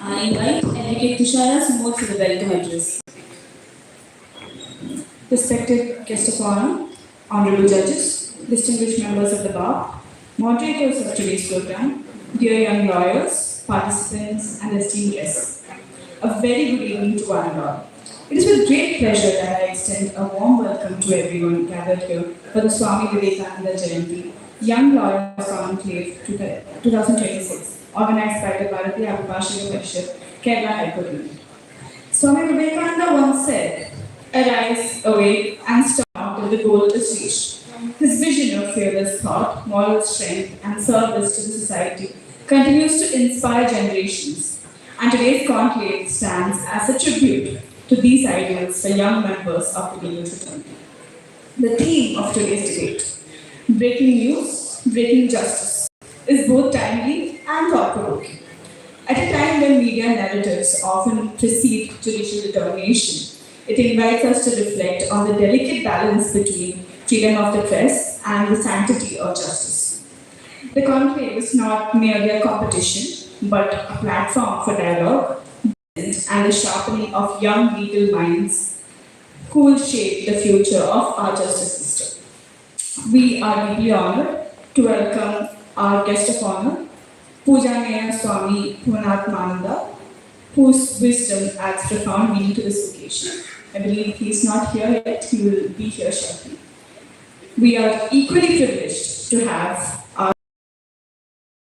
I invite Advocate Tushara to move to the welcome address. Respected guest of honor, honorable judges, distinguished members of the bar, moderators of today's program, dear young lawyers, participants, and esteemed guests, a very good evening to one and all. It is with great pleasure that I extend a warm welcome to everyone gathered here for the Swami Vivekananda Jayanti Young Lawyers Conclave 2026, organized by the Bharatheeya Abhibhashaka Parishad, Kerala High Court Union. Swami Vivekananda once said, "Arise, awake, and start till the goal is reached." His vision of fearless thought, moral strength, and service to the society continues to inspire generations, and today's conclave stands as a tribute to these ideals for young members of the legal fraternity. The theme of today's debate, breaking news, breaking justice, is both timely and thought-provoking. At a time when media narratives often precede judicial determination, it invites us to reflect on the delicate balance between freedom of the press and the sanctity of justice. The conclave is not merely a competition, but a platform for dialogue and the sharpening of young legal minds who will shape the future of our justice system. We are deeply honored to welcome our guest of honor, Poojaneya Swami Purnatmananda, whose wisdom adds profound meaning to this occasion. I believe he is not here yet, he will be here shortly. We are equally privileged to have our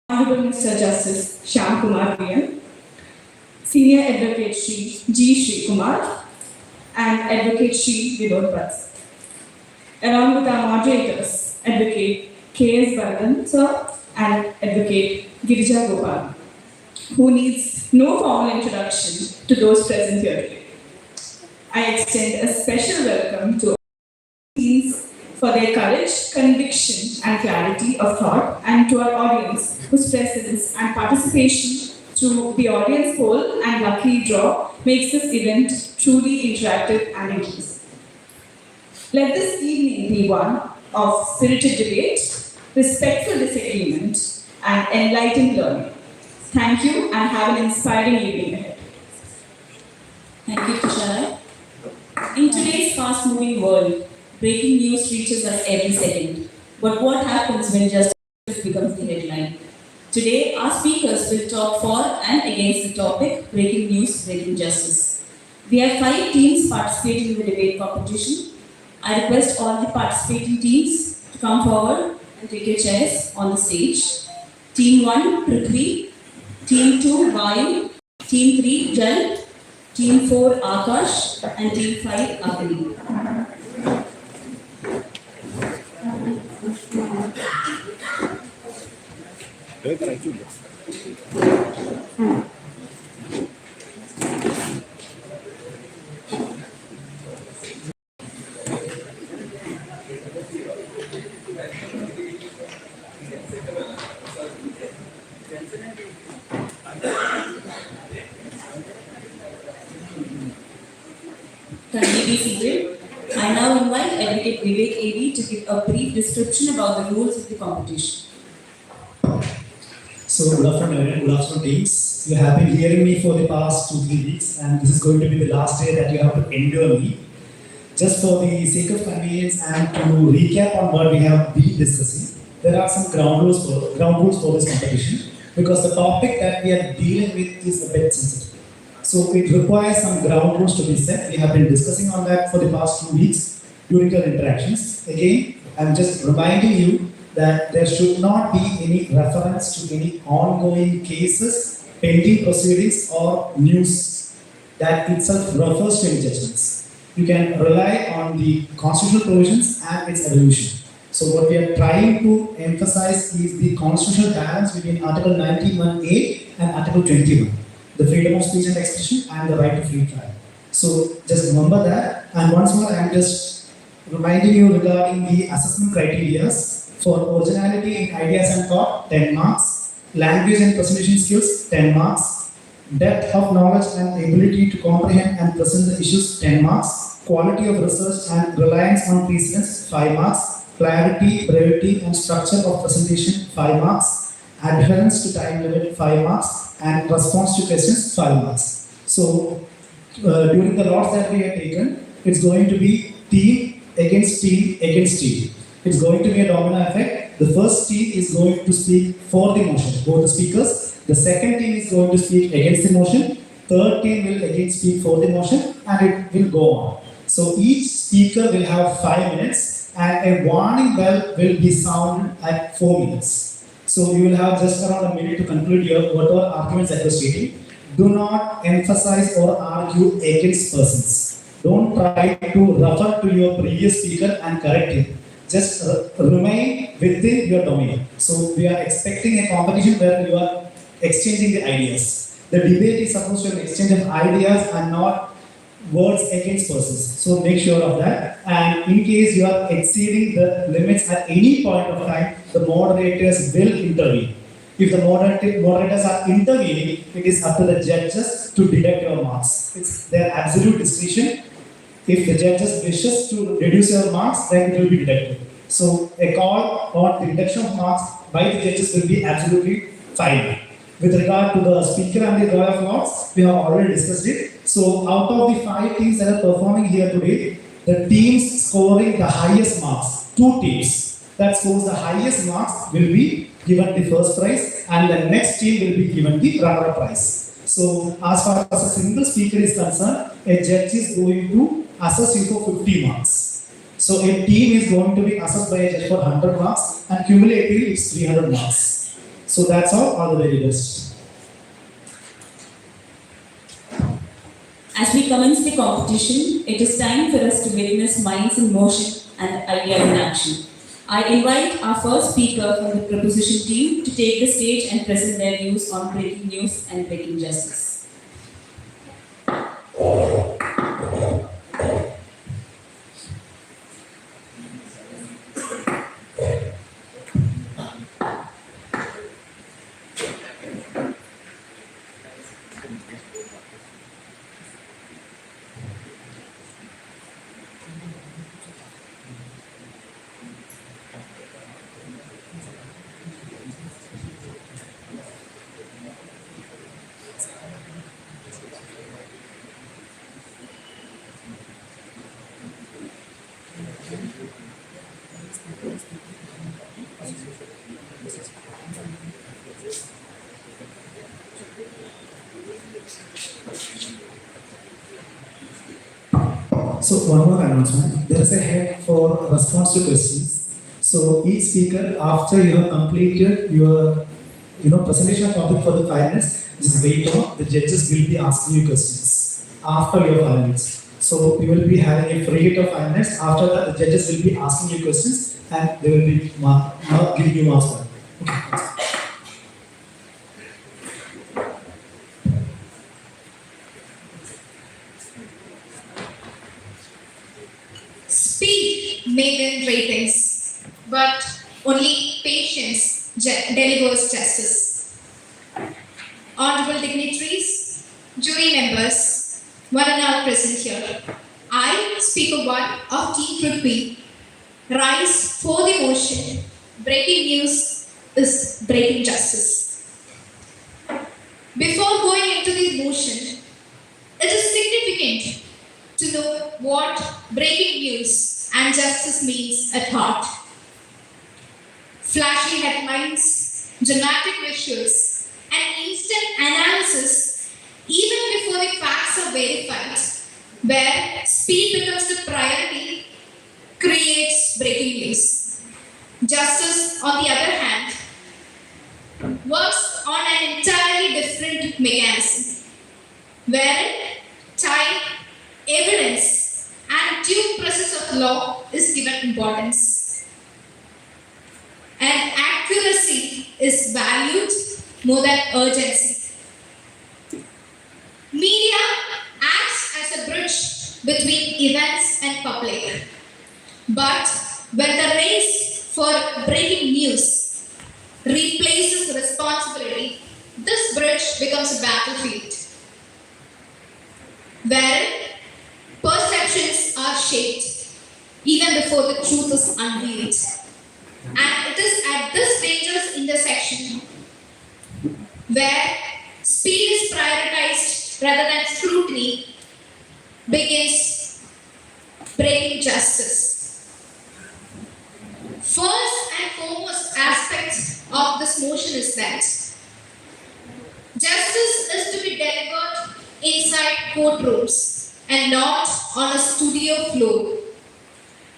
Honorable Mr. Justice Shyam Kumar Vian, Senior Advocate Shri G. Sri Kumar, and Advocate Shri Vinod Bats. Along with our moderators, Advocate K.S. Baradan sir and Advocate Girija Gopal, who needs no formal introduction to those present here today. I extend a special welcome to all teams for their courage, conviction, and clarity of thought, and to our audience whose presence and participation through the audience poll and lucky draw makes this event truly interactive and inclusive. Let this evening be one of spirited debate, respectful disagreement, and enlightened learning. Thank you and have an inspiring evening ahead. Thank you, Tushara. In today's fast-moving world, breaking news reaches us every second. But what happens when justice becomes the headline? Today, our speakers will talk for and against the topic, breaking news, breaking justice. We have 5 teams participating in the debate competition. I request all the participating teams to come forward and take your chairs on the stage. Team 1, Prithvi. Team 2, Vayu. Team 3, Jal. Team 4, Akash. And Team 5, Akali. Kindly be seated. I now invite Advocate Vivek A.V. to give a brief description about the rules of the competition. So, good afternoon teams. You have been hearing me for the past 2-3 weeks, and this is going to be the last day that you have to endure me. Just for the sake of convenience and to recap on what we have been discussing, there are some ground rules for this competition. because the topic that we are dealing with is a bit sensitive. So it requires some ground rules to be set. We have been discussing on that for the past 2 weeks during our interactions. Again, I'm just reminding you that there should not be any reference to any ongoing cases, pending proceedings, or news that itself refers to any judgments. You can rely on the constitutional provisions and its evolution. So what we are trying to emphasize is the constitutional balance between Article 91A and Article 21, the freedom of speech and expression and the right to free trial. So just remember that. And once more, I am just reminding you regarding the assessment criteria. For originality in ideas and thought, 10 marks. Language and presentation skills, 10 marks. Depth of knowledge and ability to comprehend and present the issues, 10 marks. Quality of research and reliance on precedents, 5 marks. Clarity, brevity and structure of presentation, 5 marks. Adherence to time limit, 5 marks. And response to questions, 5 marks. So, during the lots that we have taken, it's going to be team against team against team. It's going to be a domino effect. The first team is going to speak for the motion, both the speakers. The second team is going to speak against the motion. Third team will again speak for the motion, and it will go on. So each speaker will have 5 minutes, and a warning bell will be sounded at 4 minutes. So you will have just around a minute to conclude your whatever arguments that you're stating. Do not emphasize or argue against persons. Don't try to refer to your previous speaker and correct him. Just remain within your domain. So we are expecting a competition where you are exchanging the ideas. The debate is supposed to be an exchange of ideas and not words against persons. So make sure of that. And in case you are exceeding the limits at any point of time, the moderators will intervene. If the moderators are intervening, it is up to the judges to deduct your marks. It's their absolute discretion. If the judges wishes to reduce your marks, then it will be deducted. So a call on the reduction of marks by the judges will be absolutely fine. With regard to the speaker and the drawer of lots, we have already discussed it. So out of the 5 teams that are performing here today, the teams scoring the highest marks, 2 teams that scores the highest marks will be given the first prize, and the next team will be given the runner-up prize. So as far as a single speaker is concerned, a judge is going to assess you for 50 marks. So a team is going to be assessed by a judge for 100 marks, and cumulatively it's 300 marks. So that's all the very best. As we commence the competition, it is time for us to witness minds in motion and ideas in action. I invite our first speaker from the proposition team to take the stage and present their views on breaking news and breaking justice. So one more announcement. There is a head for response to questions. So each speaker, after you have completed your presentation of topic for the 5 minutes, just wait on. The judges will be asking you questions after your 5 minutes. So you will be having a free hit of 5 minutes. After that, the judges will be asking you questions and they will be giving you marks for it. Okay. Speed may win ratings, but only patience delivers justice. Honorable dignitaries, jury members, one and all present here, I, Speaker 1 of Team Prithvi, rise for the motion, breaking news is breaking justice. Before going into the motion, it is significant to know what breaking news and justice means at heart. Flashy headlines, dramatic visuals, instant analysis even before the facts are verified, where speed becomes the priority, creates breaking news. Justice, on the other hand, works on an entirely different mechanism, wherein time, evidence, and due process of law is given importance, and accuracy is valued more than urgency. Media acts as a bridge between events and public, but when the race for breaking news replaces responsibility, this bridge becomes a battlefield, wherein perceptions are shaped even before the truth is unveiled. And it is at this dangerous intersection where speed is prioritized rather than scrutiny begins breaking justice. First and foremost aspect of this motion is that justice is to be delivered inside courtrooms and not on a studio floor.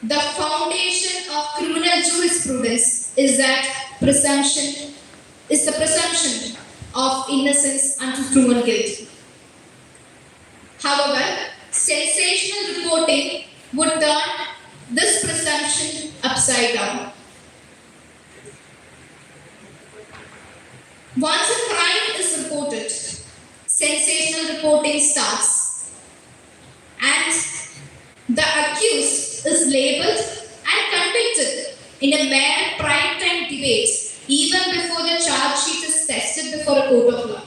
The foundation of criminal jurisprudence is that presumption is the presumption of innocence until proven guilt. However, sensational reporting would turn this presumption upside down. Once a crime is reported, sensational reporting starts, and the accused is labeled and convicted in a mere prime-time debate even before the charge sheet is tested before a court of law.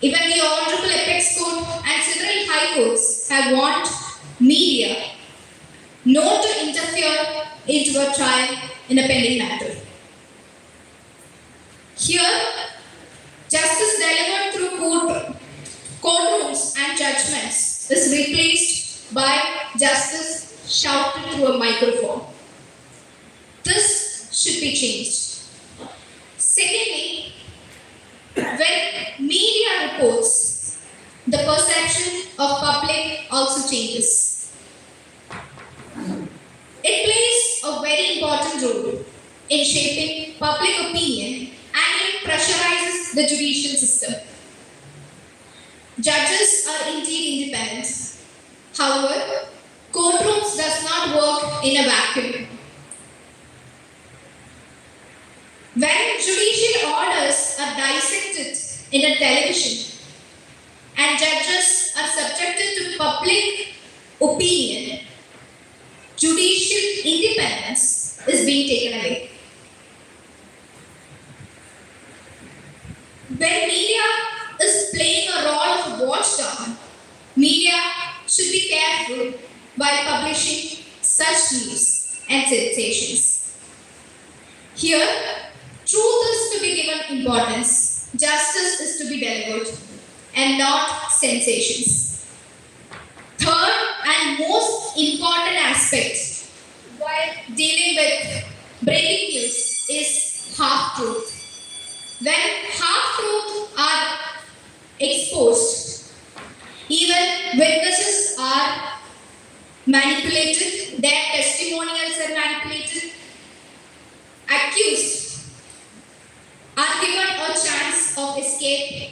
Even the Honorable Apex Court and several high courts have warned media not to interfere into a trial in a pending matter. Here, justice delivered through courtrooms and judgments is replaced by justice shouted through a microphone. This should be changed. Secondly, when media reports, the perception of public also changes. It plays a very important role in shaping public opinion and it pressurizes the judicial system. Judges are indeed independent. However, courtrooms does not work in a vacuum. When judicial orders are dissected in a television and judges are subjected to public opinion, judicial independence is being taken away. When media is playing a role of watchdog, media should be careful while publishing such news and sensations. Here, truth is to be given importance, justice is to be delivered, and not sensations. Third and most important aspect while dealing with breaking news is half-truth. When half-truths are exposed, even witnesses are manipulated, their testimonials are manipulated, accused are given a chance of escape,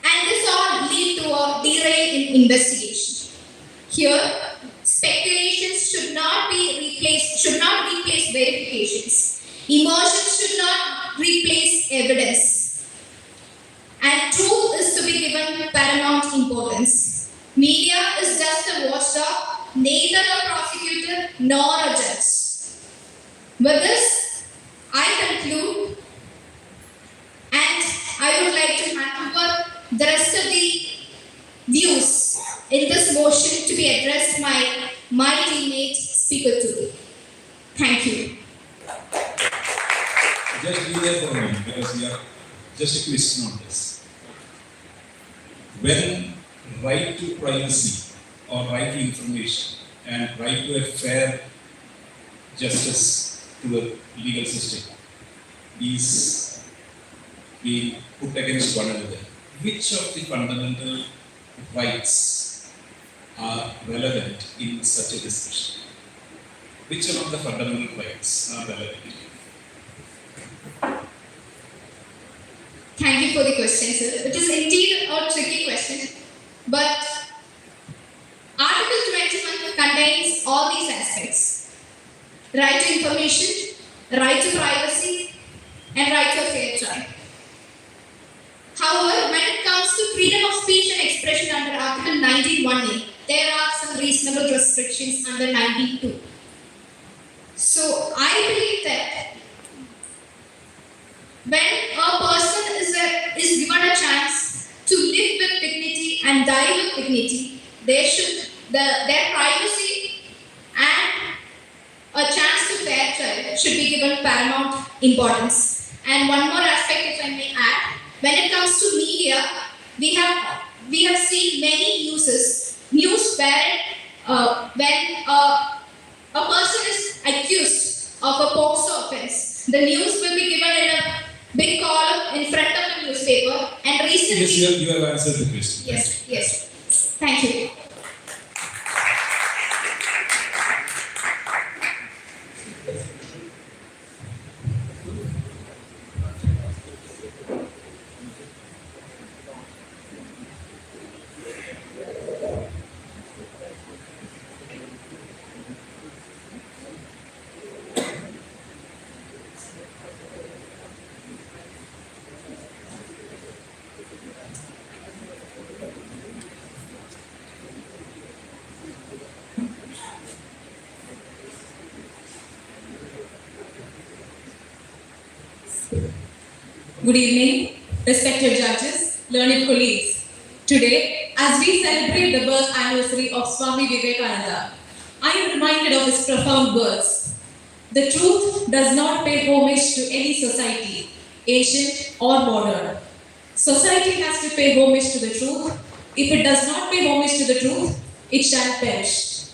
and this all lead to a derail in investigation. Here, speculations should not replace verifications. Emotions should not replace evidence. And truth is to be given paramount importance. Media is just a watchdog, neither a prosecutor nor a judge. With this, I conclude, and I would like to hand over the rest of the views in this motion to be addressed by my teammate, Speaker 2. Thank you. Just be there for a minute because we are just a question on this. When right to privacy or right to information and right to a fair justice to a legal system is being put against one another, which of the fundamental rights are relevant in such a discussion? Which among the fundamental rights are relevant? Thank you for the question, sir. It is indeed a tricky question, but Article 21 contains all these aspects: right to information, right to privacy, and right to a fair trial. However, when it comes to freedom of speech and expression under Article 19(1)(a), there are some reasonable restrictions under 19(2). So, I believe that when a person is given a chance to live with dignity and die with dignity, their privacy and a chance to fair trial should be given paramount importance. And one more aspect, if I may add, when it comes to media, we have seen many news where when a person is accused of a POCSO offense, the news will be given in a big column in front of the newspaper, and recently... Yes, you have answered the question. Yes. Thank you. Good evening, respected judges, learned colleagues. Today, as we celebrate the birth anniversary of Swami Vivekananda, I am reminded of his profound words. The truth does not pay homage to any society, ancient or modern. Society has to pay homage to the truth. If it does not pay homage to the truth, it shall perish.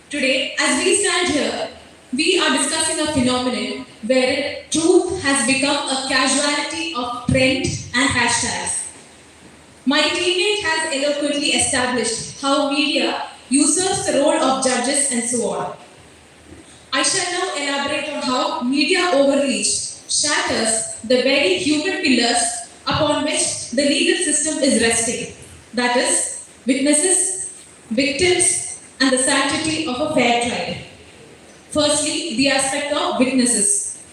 Today, as we stand here, we are discussing a phenomenon wherein truth has become a casualty of trend and hashtags. My teammate has eloquently established how media usurps the role of judges and so on. I shall now elaborate on how media overreach shatters the very human pillars upon which the legal system is resting, that is, witnesses, victims, and the sanctity of a fair trial. Firstly, the aspect of witnesses.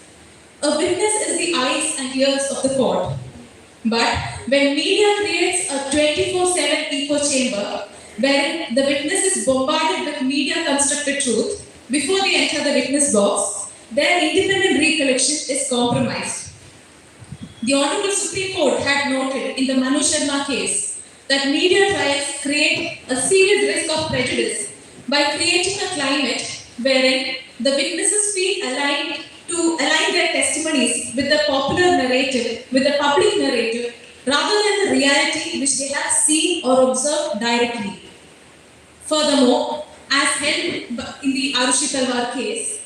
A witness is the eyes and ears of the court. But when media creates a 24/7 echo chamber, wherein the witness is bombarded with media-constructed truth before they enter the witness box, their independent recollection is compromised. The Honorable Supreme Court had noted in the Manu Sharma case that media trials create a serious risk of prejudice by creating a climate wherein the witnesses feel aligned to align their testimonies with the popular narrative, with the public narrative, rather than the reality which they have seen or observed directly. Furthermore, as held in the Arushi Talwar case,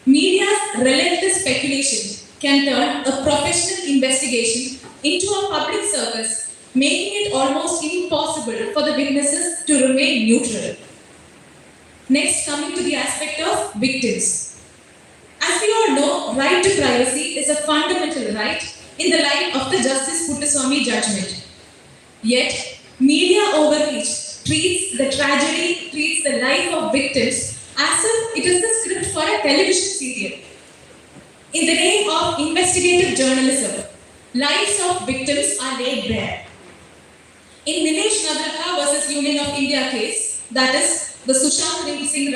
media's relentless speculation can turn a professional investigation into a public service, making it almost impossible for the witnesses to remain neutral. Next, coming to the aspect of victims. As we all know, right to privacy is a fundamental right in the light of the Justice Puttaswamy judgment. Yet, media overreach treats the tragedy, treats the life of victims as if it is the script for a television serial. In the name of investigative journalism, lives of victims are laid bare. In Nilesh Nadraka versus Union of India case, that is the Sushant Singh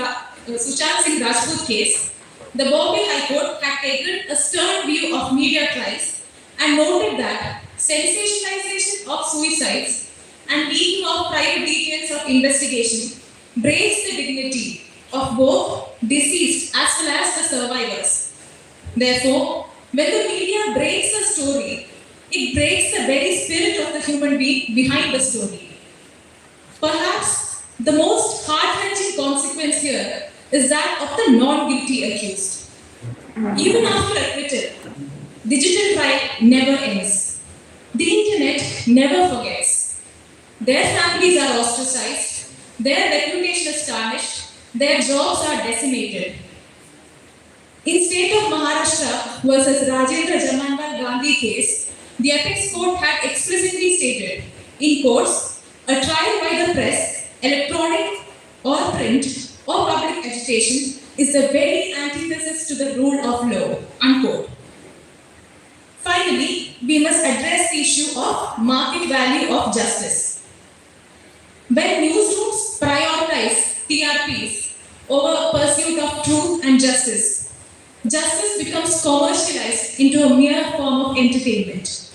Rajput case, the Bombay High Court had taken a stern view of media trials and noted that sensationalization of suicides and leaking of private details of investigation breaks the dignity of both deceased as well as the survivors. Therefore, when the media breaks a story, it breaks the very spirit of the human being behind the story. Perhaps the most heart-wrenching consequence here is that of the non-guilty accused. Even after acquittal, digital trial never ends. never forgets. Their families are ostracized, their reputation is tarnished, their jobs are decimated. In state of Maharashtra versus Rajendra Jamanwal Gandhi case, the apex court had explicitly stated, in courts, a trial by the press, electronic or print or public agitation is the very antithesis to the rule of law, unquote. Finally, we must address the issue of market value of justice. When newsrooms prioritize TRPs over pursuit of truth and justice, justice becomes commercialized into a mere form of entertainment.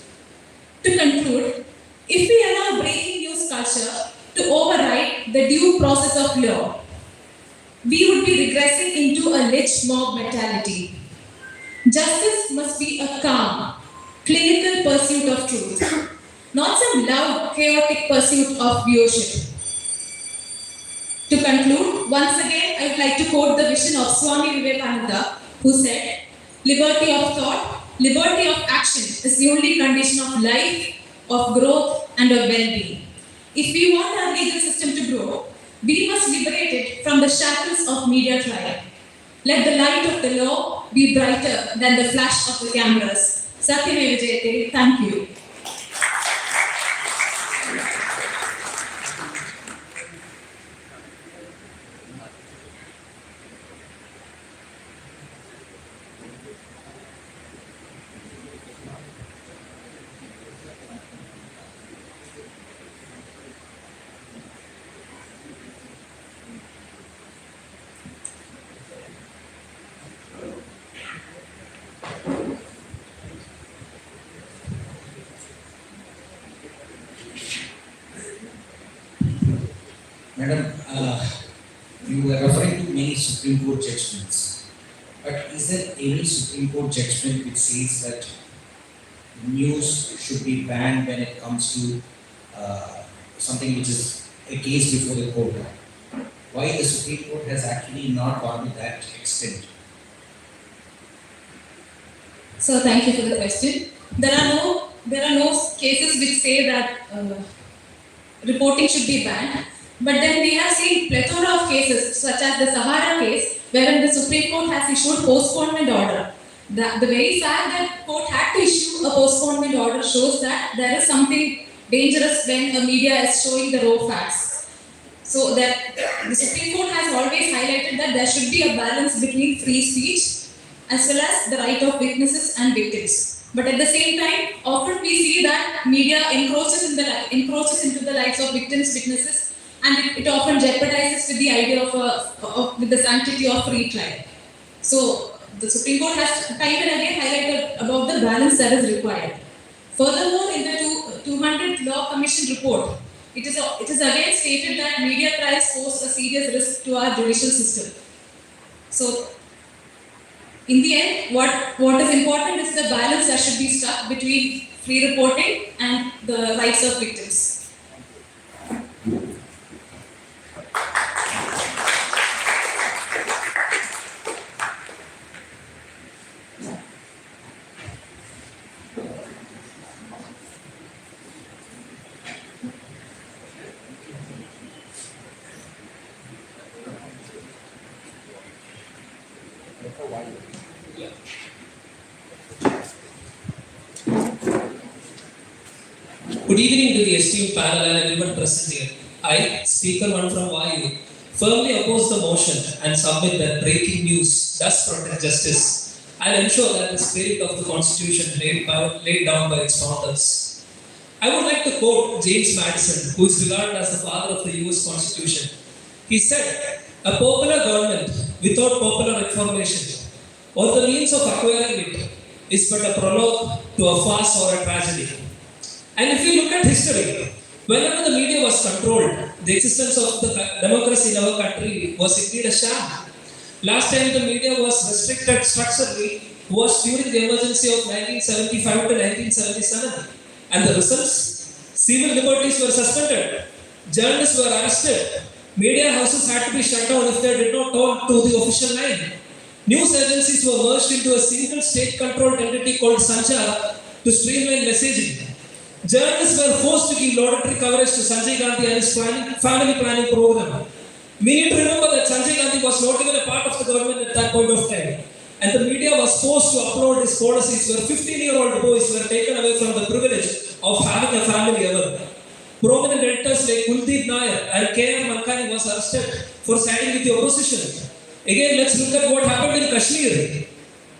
To conclude, if we allow breaking news culture to override the due process of law, we would be regressing into a lynch mob mentality. Justice must be a calm, clinical pursuit of truth, not some loud, chaotic pursuit of viewership. To conclude, once again, I would like to quote the vision of Swami Vivekananda, who said, "Liberty of thought, liberty of action is the only condition of life, of growth, and of well-being." If we want our legal system to grow, we must liberate it from the shackles of media trial. Let the light of the law be brighter than the flash of the cameras. Satyameva Jayate. Thank you. Madam, you were referring to many Supreme Court judgments, but is there any Supreme Court judgment which says that news should be banned when it comes to something which is a case before the court? Why the Supreme Court has actually not gone to that extent? So thank you for the question. There are no cases which say that reporting should be banned. But then we have seen plethora of cases, such as the Sahara case, wherein the Supreme Court has issued postponement order. The very fact that court had to issue a postponement order shows that there is something dangerous when the media is showing the raw facts. So that the Supreme Court has always highlighted that there should be a balance between free speech as well as the right of witnesses and victims. But at the same time, often we see that media encroaches into the lives of victims, witnesses, and it often jeopardizes with the idea of with the sanctity of free trial. So the Supreme Court has time and again highlighted about the balance that is required. Furthermore, in the 200th Law Commission report, it is again stated that media trials pose a serious risk to our judicial system. So in the end, what is important is the balance that should be struck between free reporting and the rights of victims. Good evening to the esteemed panel and everyone present here. I, Speaker 1 from Vayu, firmly oppose the motion and submit that breaking news does protect justice and ensure that the spirit of the Constitution laid down by its founders. I would like to quote James Madison, who is regarded as the father of the US Constitution. He said, "A popular government without popular reformation or the means of acquiring it is but a prologue to a farce or a tragedy." And if you look at history, whenever the media was controlled, the existence of the democracy in our country was indeed a sham. Last time the media was restricted structurally was during the emergency of 1975 to 1977. And the results? Civil liberties were suspended, journalists were arrested, media houses had to be shut down if they did not talk to the official line. News agencies were merged into a single state-controlled entity called Sanchar to streamline messaging. Journalists were forced to give laudatory coverage to Sanjay Gandhi and his family planning program. We need to remember that Sanjay Gandhi was not even a part of the government at that point of time. And the media was forced to upload his policies where 15-year-old boys were taken away from the privilege of having a family ever. Prominent editors like Kuldeep Nair and K.R. Mankani was arrested for siding with the opposition. Again, let's look at what happened in Kashmir.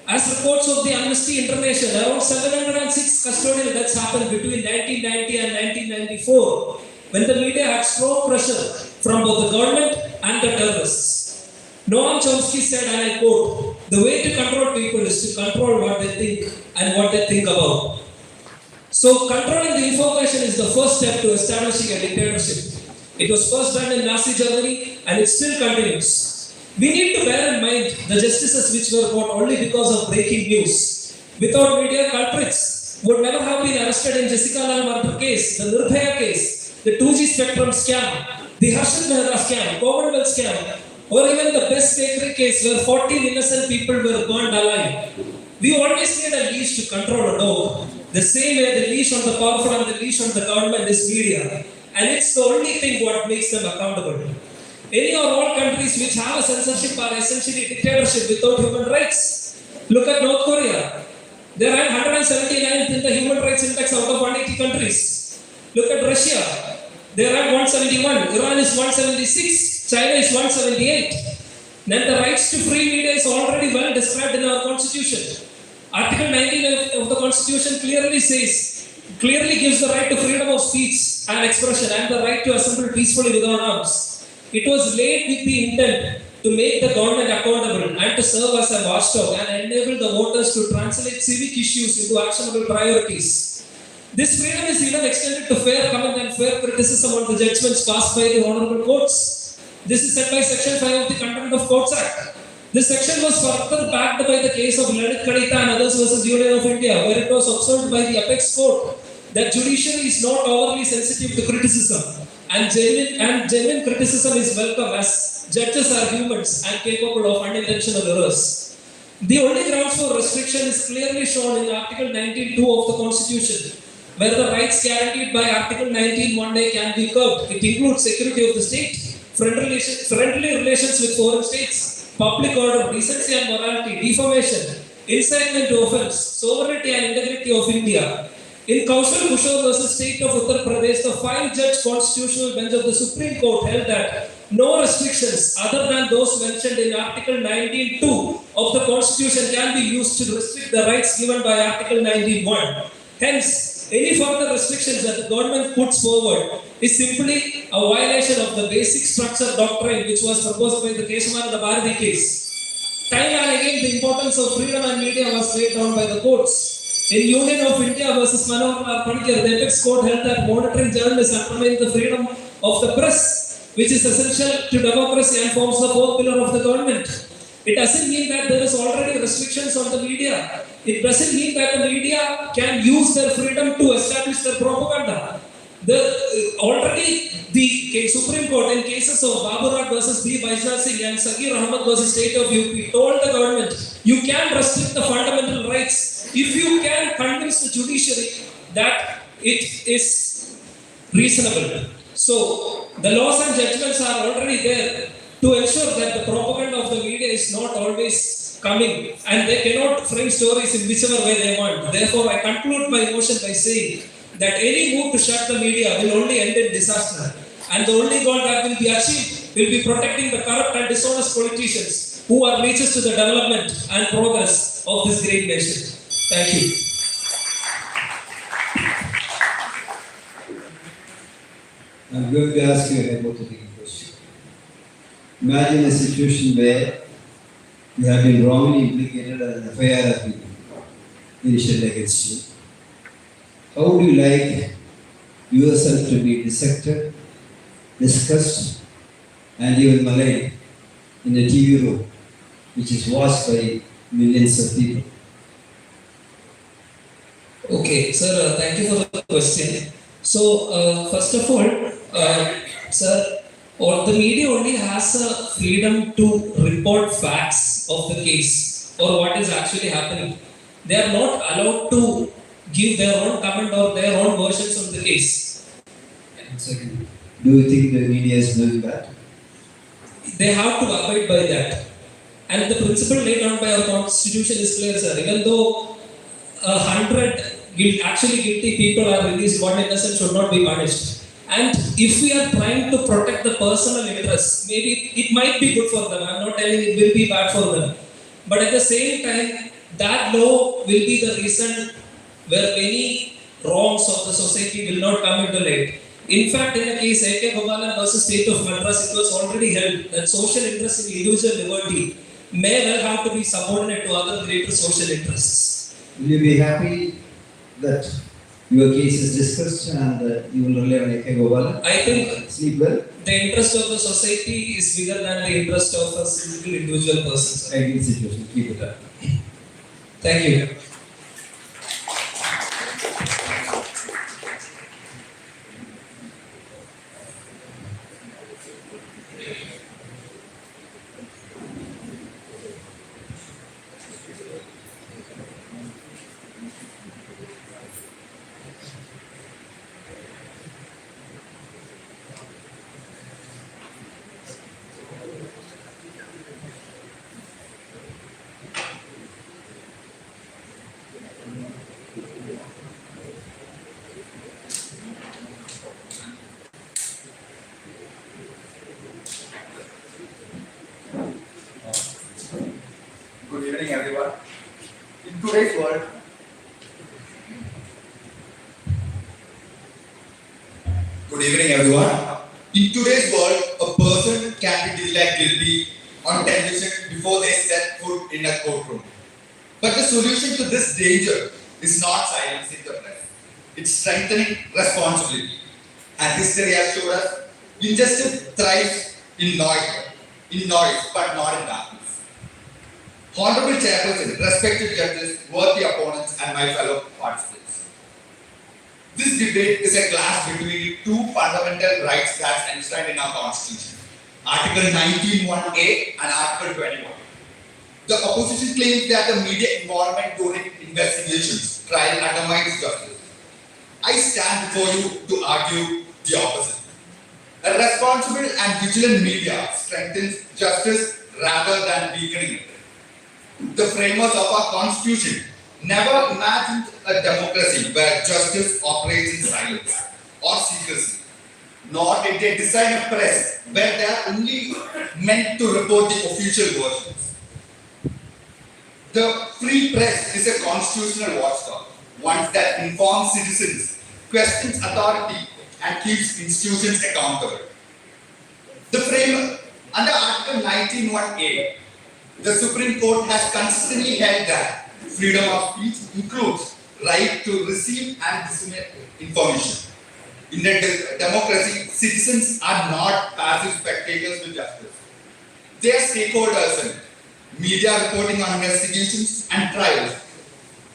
As reports of the Amnesty International, around 706 custodial deaths happened between 1990 and 1994 when the media had strong pressure from both the government and the terrorists. Noam Chomsky said, and I quote, "The way to control people is to control what they think and what they think about." So, controlling the information is the first step to establishing a dictatorship. It was first done in Nazi Germany and it still continues. We need to bear in mind the justices which were got only because of breaking news. Without media, culprits would never have been arrested in Jessica Lal murder case, the Nirbhaya case, the 2G spectrum scam, the Harshad Mehra scam, Commonwealth scam, or even the Best Bakery case where 14 innocent people were burned alive. We always need a leash to control a dog. The same way the leash on the powerful and the leash on the government is media. And it's the only thing what makes them accountable. Any or all countries which have a censorship are essentially dictatorship without human rights. Look at North Korea. They rank 179th in the Human Rights Index out of 180 countries. Look at Russia. They rank 171. Iran is 176. China is 178. Then the rights to free media is already well described in our constitution. Article 19 of the constitution clearly gives the right to freedom of speech and expression and the right to assemble peacefully without arms. It was laid with the intent to make the government accountable and to serve as a watchdog and enable the voters to translate civic issues into actionable priorities. This freedom is even extended to fair comment and fair criticism on the judgments passed by the honorable courts. This is set by Section 5 of the Contempt of Courts Act. This section was further backed by the case of Lalit Kadita and others versus Union of India, where it was observed by the apex court that judiciary is not overly sensitive to criticism. And genuine criticism is welcome as judges are humans and capable of unintentional errors. The only grounds for restriction is clearly shown in Article 19(2) of the Constitution, where the rights guaranteed by Article 19(1)(a) can be curbed. It includes security of the state, friendly relations with foreign states, public order, decency and morality, defamation, incitement to offense, sovereignty and integrity of India. In Kaushal Kushor versus State of Uttar Pradesh, the 5-judge constitutional bench of the Supreme Court held that no restrictions other than those mentioned in Article 19(2) of the Constitution can be used to restrict the rights given by Article 19(1). Hence, any further restrictions that the government puts forward is simply a violation of the basic structure doctrine which was proposed by the Keshavananda Bharati case. Time and again, the importance of freedom and media was laid down by the courts. In Union of India versus Manohar Parikar, the apex court held that monitoring journalists undermines the freedom of the press, which is essential to democracy and forms the fourth pillar of the government. It doesn't mean that there is already restrictions on the media. It doesn't mean that the media can use their freedom to establish their propaganda. Already the Supreme Court in cases of Baburaj versus B. Vaishnav Singh and Sagir Ahmad versus State of UP told the government, you can restrict the fundamental rights if you can convince the judiciary that it is reasonable. So, the laws and judgments are already there to ensure that the propaganda of the media is not always coming and they cannot frame stories in whichever way they want. Therefore, I conclude my motion by saying that any move to shut the media will only end in disaster. And the only goal that will be achieved will be protecting the corrupt and dishonest politicians who are leeches to the development and progress of this great nation. Thank you. I'm going to ask you a hypothetical question. Imagine a situation where you have been wrongly implicated and an FIR has been initiated against you. How would you like yourself to be dissected, discussed, and even malign in a TV room, which is watched by millions of people? Okay, sir, thank you for the question. So, first of all, sir, the media only has a freedom to report facts of the case or what is actually happening. They are not allowed to give their own comment or their own versions of the case. Second, do you think the media is doing that? They have to abide by that. And the principle laid down by our constitution is clear, sir. Even though 100 actually guilty people are released, one innocent should not be punished. And if we are trying to protect the personal interests, maybe it might be good for them. I'm not telling it will be bad for them. But at the same time, that law will be the reason where many wrongs of the society will not come into light. In fact, in the case A.K. Gopalan versus State of Madras, it was already held that social interest in individual liberty may well have to be subordinate to other greater social interests. Will you be happy that your case is discussed and you will rely on A.K. Gopalan? I think Sleep well? the interest of the society is bigger than the interest of a single individual person. Ideal situation. Keep it up. Thank you. Good evening, everyone. In today's world, good evening, everyone. In today's world, a person can be declared guilty on television before they set foot in a courtroom. But the solution to this danger is not silencing the press. It's strengthening responsibility. And history has showed us injustice thrives in noise, but not in darkness. Honorable Chairperson, respected judges, worthy opponents, and my fellow participants. This debate is a clash between two fundamental rights that's enshrined in our Constitution, Article 19(1)(a) and Article 21. The opposition claims that the media involvement during investigations, trial undermines justice. I stand before you to argue the opposite. A responsible and vigilant media strengthens justice rather than weakening it. The framers of our Constitution never imagined a democracy where justice operates in silence or secrecy, nor did they design a press where they are only meant to report the official versions. The free press is a constitutional watchdog, one that informs citizens, questions authority, and keeps institutions accountable. The framer, under Article 19(1)(a), the Supreme Court has consistently held that freedom of speech includes right to receive and disseminate information. In a democracy, citizens are not passive spectators to justice. They are stakeholders in it. Media reporting on investigations and trials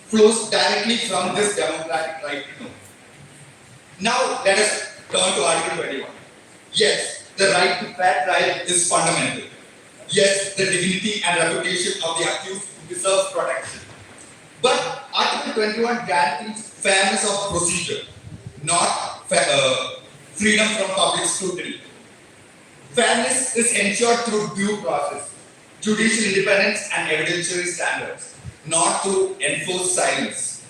flows directly from this democratic right to know. Now let us turn to Article 21. Yes, the right to fair trial is fundamental. Yes, the dignity and reputation of the accused deserves protection. But Article 21 guarantees fairness of procedure, not freedom from public scrutiny. Fairness is ensured through due process, judicial independence, and evidentiary standards, not through enforced silence.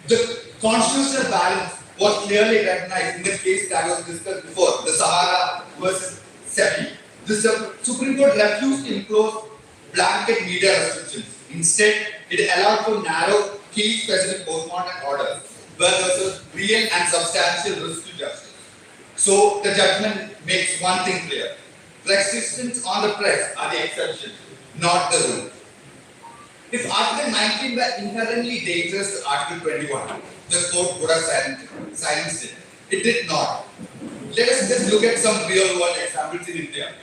The constitutional balance was clearly recognized in the case that was discussed before, the Sahara versus Sepi. The Supreme Court refused to impose blanket media restrictions. Instead, it allowed for narrow, case-specific postmortem orders, where there was a real and substantial risk to justice. So, the judgment makes one thing clear. Restrictions on the press are the exception, not the rule. If Article 19 were inherently dangerous to Article 21, the court would have silenced it. It did not. Let us just look at some real-world examples in India.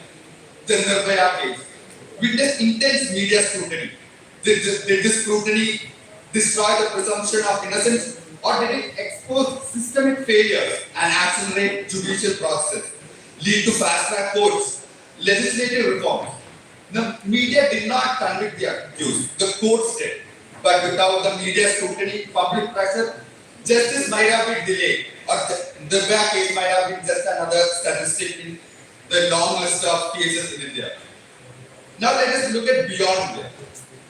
The Nirbhaya case witnessed intense media scrutiny. Did this scrutiny destroy the presumption of innocence, or did it expose systemic failures and accelerate judicial process, lead to fast-track courts, legislative reforms? The media did not convict the accused, the courts did. but without the media scrutiny, public pressure, justice might have been delayed, or the back case might have been just another statistic in the long list of cases in India. Now let us look at beyond India.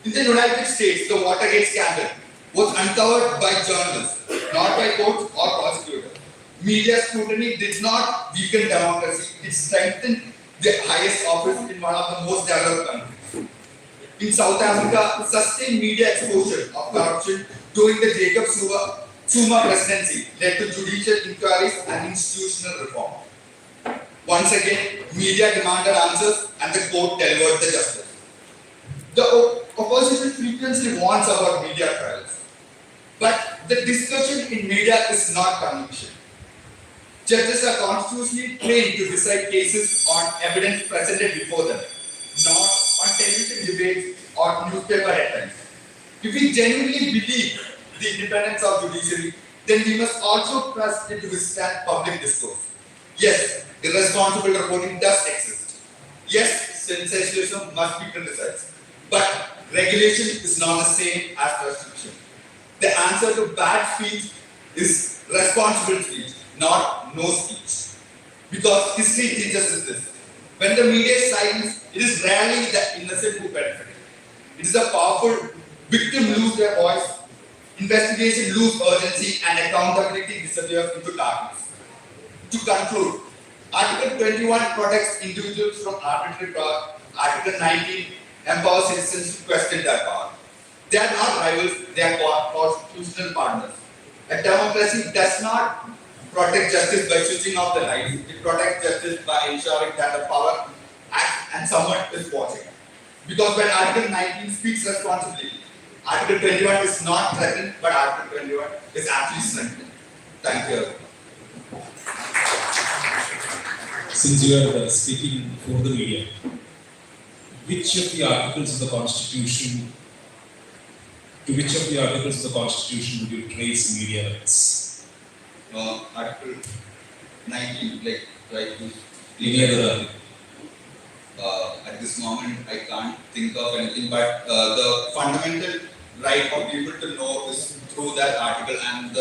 In the United States, the Watergate scandal was uncovered by journalists, not by courts or prosecutors. Media scrutiny did not weaken democracy, it strengthened the highest office in one of the most developed countries. In South Africa, sustained media exposure of corruption during the Jacob Zuma presidency led to judicial inquiries and institutional reform. Once again, media demanded answers and the court delivered the justice. The opposition frequently warns about media trials, but the discussion in media is not conviction. Judges are constitutionally trained to decide cases on evidence presented before them, not on television debates or newspaper headlines. If we genuinely believe the independence of judiciary, then we must also trust it to withstand public discourse. Yes, irresponsible reporting does exist. Yes, sensationalism must be criticized. But regulation is not the same as restriction. The answer to bad speech is responsible speech, not no speech. Because history teaches us this. When the media is silenced, it is rarely the innocent who benefit. It is the powerful victim lose their voice, investigation lose urgency, and accountability disappears into darkness. To conclude, Article 21 protects individuals from arbitrary power. Article 19 empowers citizens to question their power. They are not rivals, they are constitutional partners. A democracy does not protect justice by switching off the lights. It protects justice by ensuring that the power acts and someone is watching. Because when Article 19 speaks responsibility, Article 21 is not threatened, but Article 21 is actually strengthened. Thank you. Since you are speaking for the media, which of the articles of the Constitution, to which of the articles of the Constitution would you trace media rights? Article 19, like, right? Any other article? At this moment, I can't think of anything, but the fundamental right of people to know is through that article, and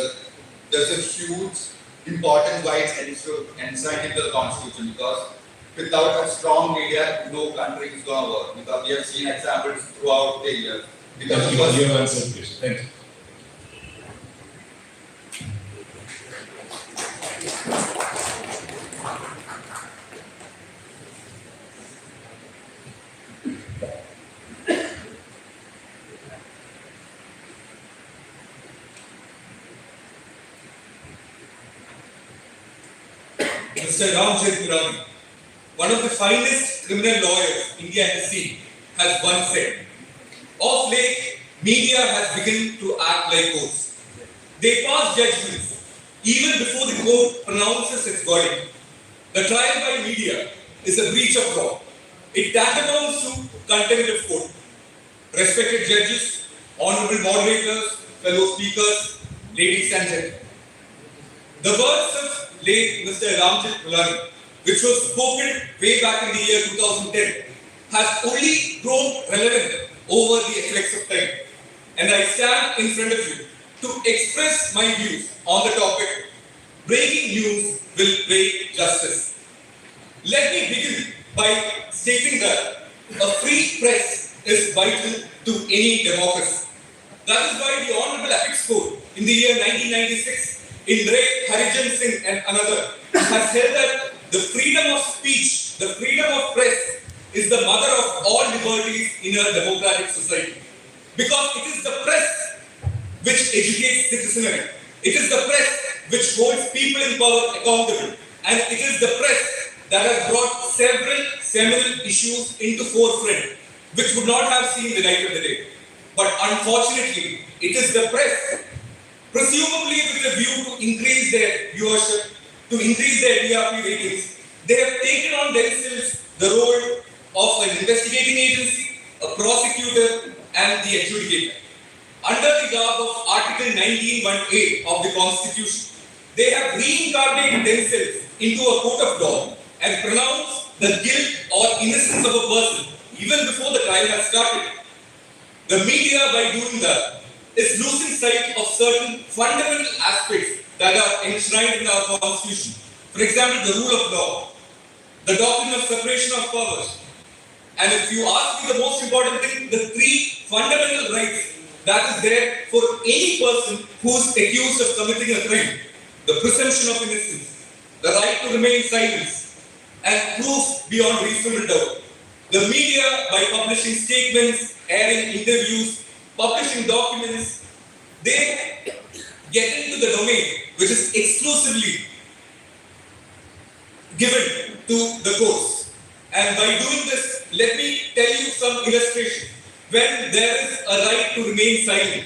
there's a huge importance why it's enshrined into the Constitution, because without a strong media, no country is going to work. Because we have seen examples throughout the years. Because You have answered the question. Thank you. Mr. Ramjit, one of the finest criminal lawyers India has seen, has once said, of late, media has begun to act like courts. They pass judgments even before the court pronounces its verdict. The trial by media is a breach of law. It tantamounts to contempt of court. Respected judges, honorable moderators, fellow speakers, ladies and gentlemen. The words of late Mr. Ramjit, which was spoken way back in the year 2010, has only grown relevant over the effects of time. And I stand in front of you to express my views on the topic, breaking news will break justice. Let me begin by stating that a free press is vital to any democracy. That is why the Honorable Apex Court in the year 1996 in Ray Harijan Singh and another has held that the freedom of speech, the freedom of press is the mother of all liberties in a democratic society. Because it is the press which educates citizenry. It is the press which holds people in power accountable. And it is the press that has brought several seminal issues into forefront, which would not have seen the light of the day. But unfortunately, it is the press, presumably with a view to increase their viewership, to increase their TRP ratings, they have taken on themselves the role of an investigating agency, a prosecutor, and the adjudicator. Under the garb of Article 19(1)(a) of the Constitution, they have reincarnated themselves into a court of law and pronounced the guilt or innocence of a person even before the trial has started. The media, by doing that, is losing sight of certain fundamental aspects that are enshrined in our constitution. For example, the rule of law, the doctrine of separation of powers. And if you ask me the most important thing, the three fundamental rights that is there for any person who is accused of committing a crime: the presumption of innocence, the right to remain silent, and proof beyond reasonable doubt. The media, by publishing statements, airing interviews, publishing documents, they get into the domain which is exclusively given to the courts. And by doing this, let me tell you some illustration. When there is a right to remain silent,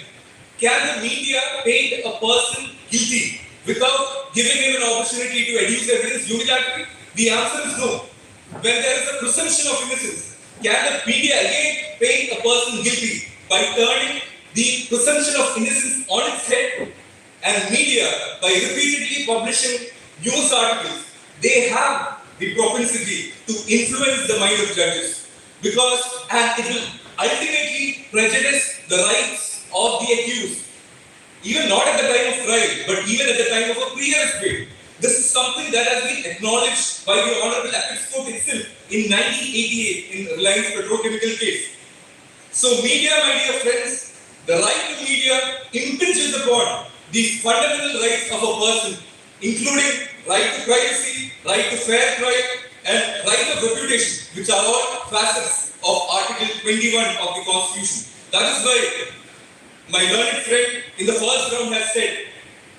can the media paint a person guilty without giving him an opportunity to adduce evidence unilaterally? The answer is no. When there is a presumption of innocence, can the media again paint a person guilty by turning the presumption of innocence on its head? And media, by repeatedly publishing news articles, they have the propensity to influence the mind of judges, because it will ultimately prejudice the rights of the accused, even not at the time of trial, but even at the time of a pre-arrest bail. This is something that has been acknowledged by the Honorable Appeals Court itself in 1988 in Reliance Petrochemical case. So media, my dear friends, the right to media impinges upon the fundamental rights of a person, including right to privacy, right to fair trial, and right of reputation, which are all facets of Article 21 of the Constitution. That is why my learned friend in the first round has said,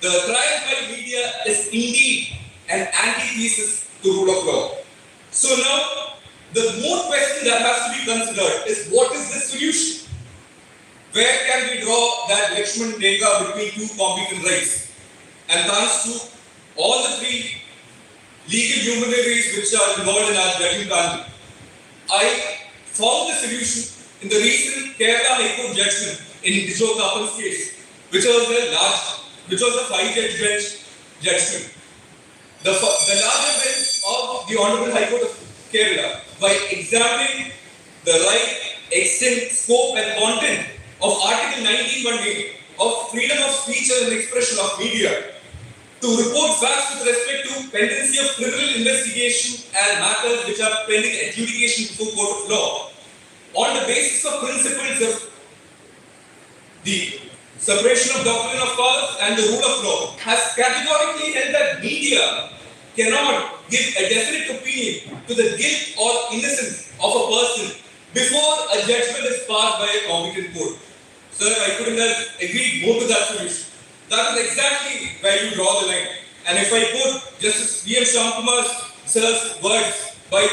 the trial by media is indeed an antithesis to rule of law. So now, the more question that has to be considered is, what is the solution? Where can we draw that Lakshman Rekha between two competing rights? And thanks to all the three legal luminaries which are involved in our judging panel, I found the solution in the recent Kerala High Court judgment in Dijo Kappan's case, which was a 5-judge bench judgment. The larger bench of the Honorable High Court of Kerala, by examining the right, extent, scope and content of Article 19(1)(a) of freedom of speech and expression of media, to report facts with respect to pendency of criminal investigation and matters which are pending adjudication before court of law, on the basis of principles of the separation of doctrine of powers and the rule of law, has categorically held that media cannot give a definite opinion to the guilt or innocence of a person before a judgment is passed by a competent court. Sir, I couldn't have agreed more to that solution. That is exactly where you draw the line. And if I put Justice V.M. Shyamkumar sir's words, by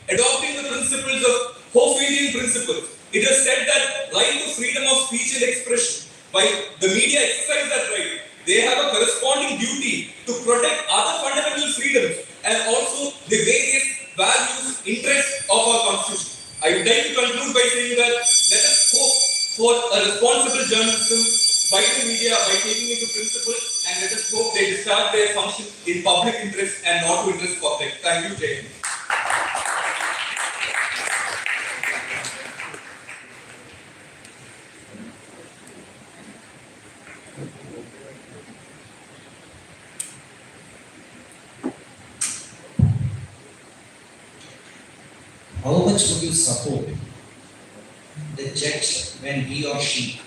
adopting the principles of Hoffelian principles, it is said that right to freedom of speech and expression, by the media exercise that right, they have a corresponding duty to protect other fundamental freedoms and also the various values, interests of our constitution. I would like to conclude by saying that let us hope for a responsible journalism by the media, by taking into principle, and let us hope they discharge their function in public interest and not to interest public. Thank you, Jay. How much would you support the judge when he or she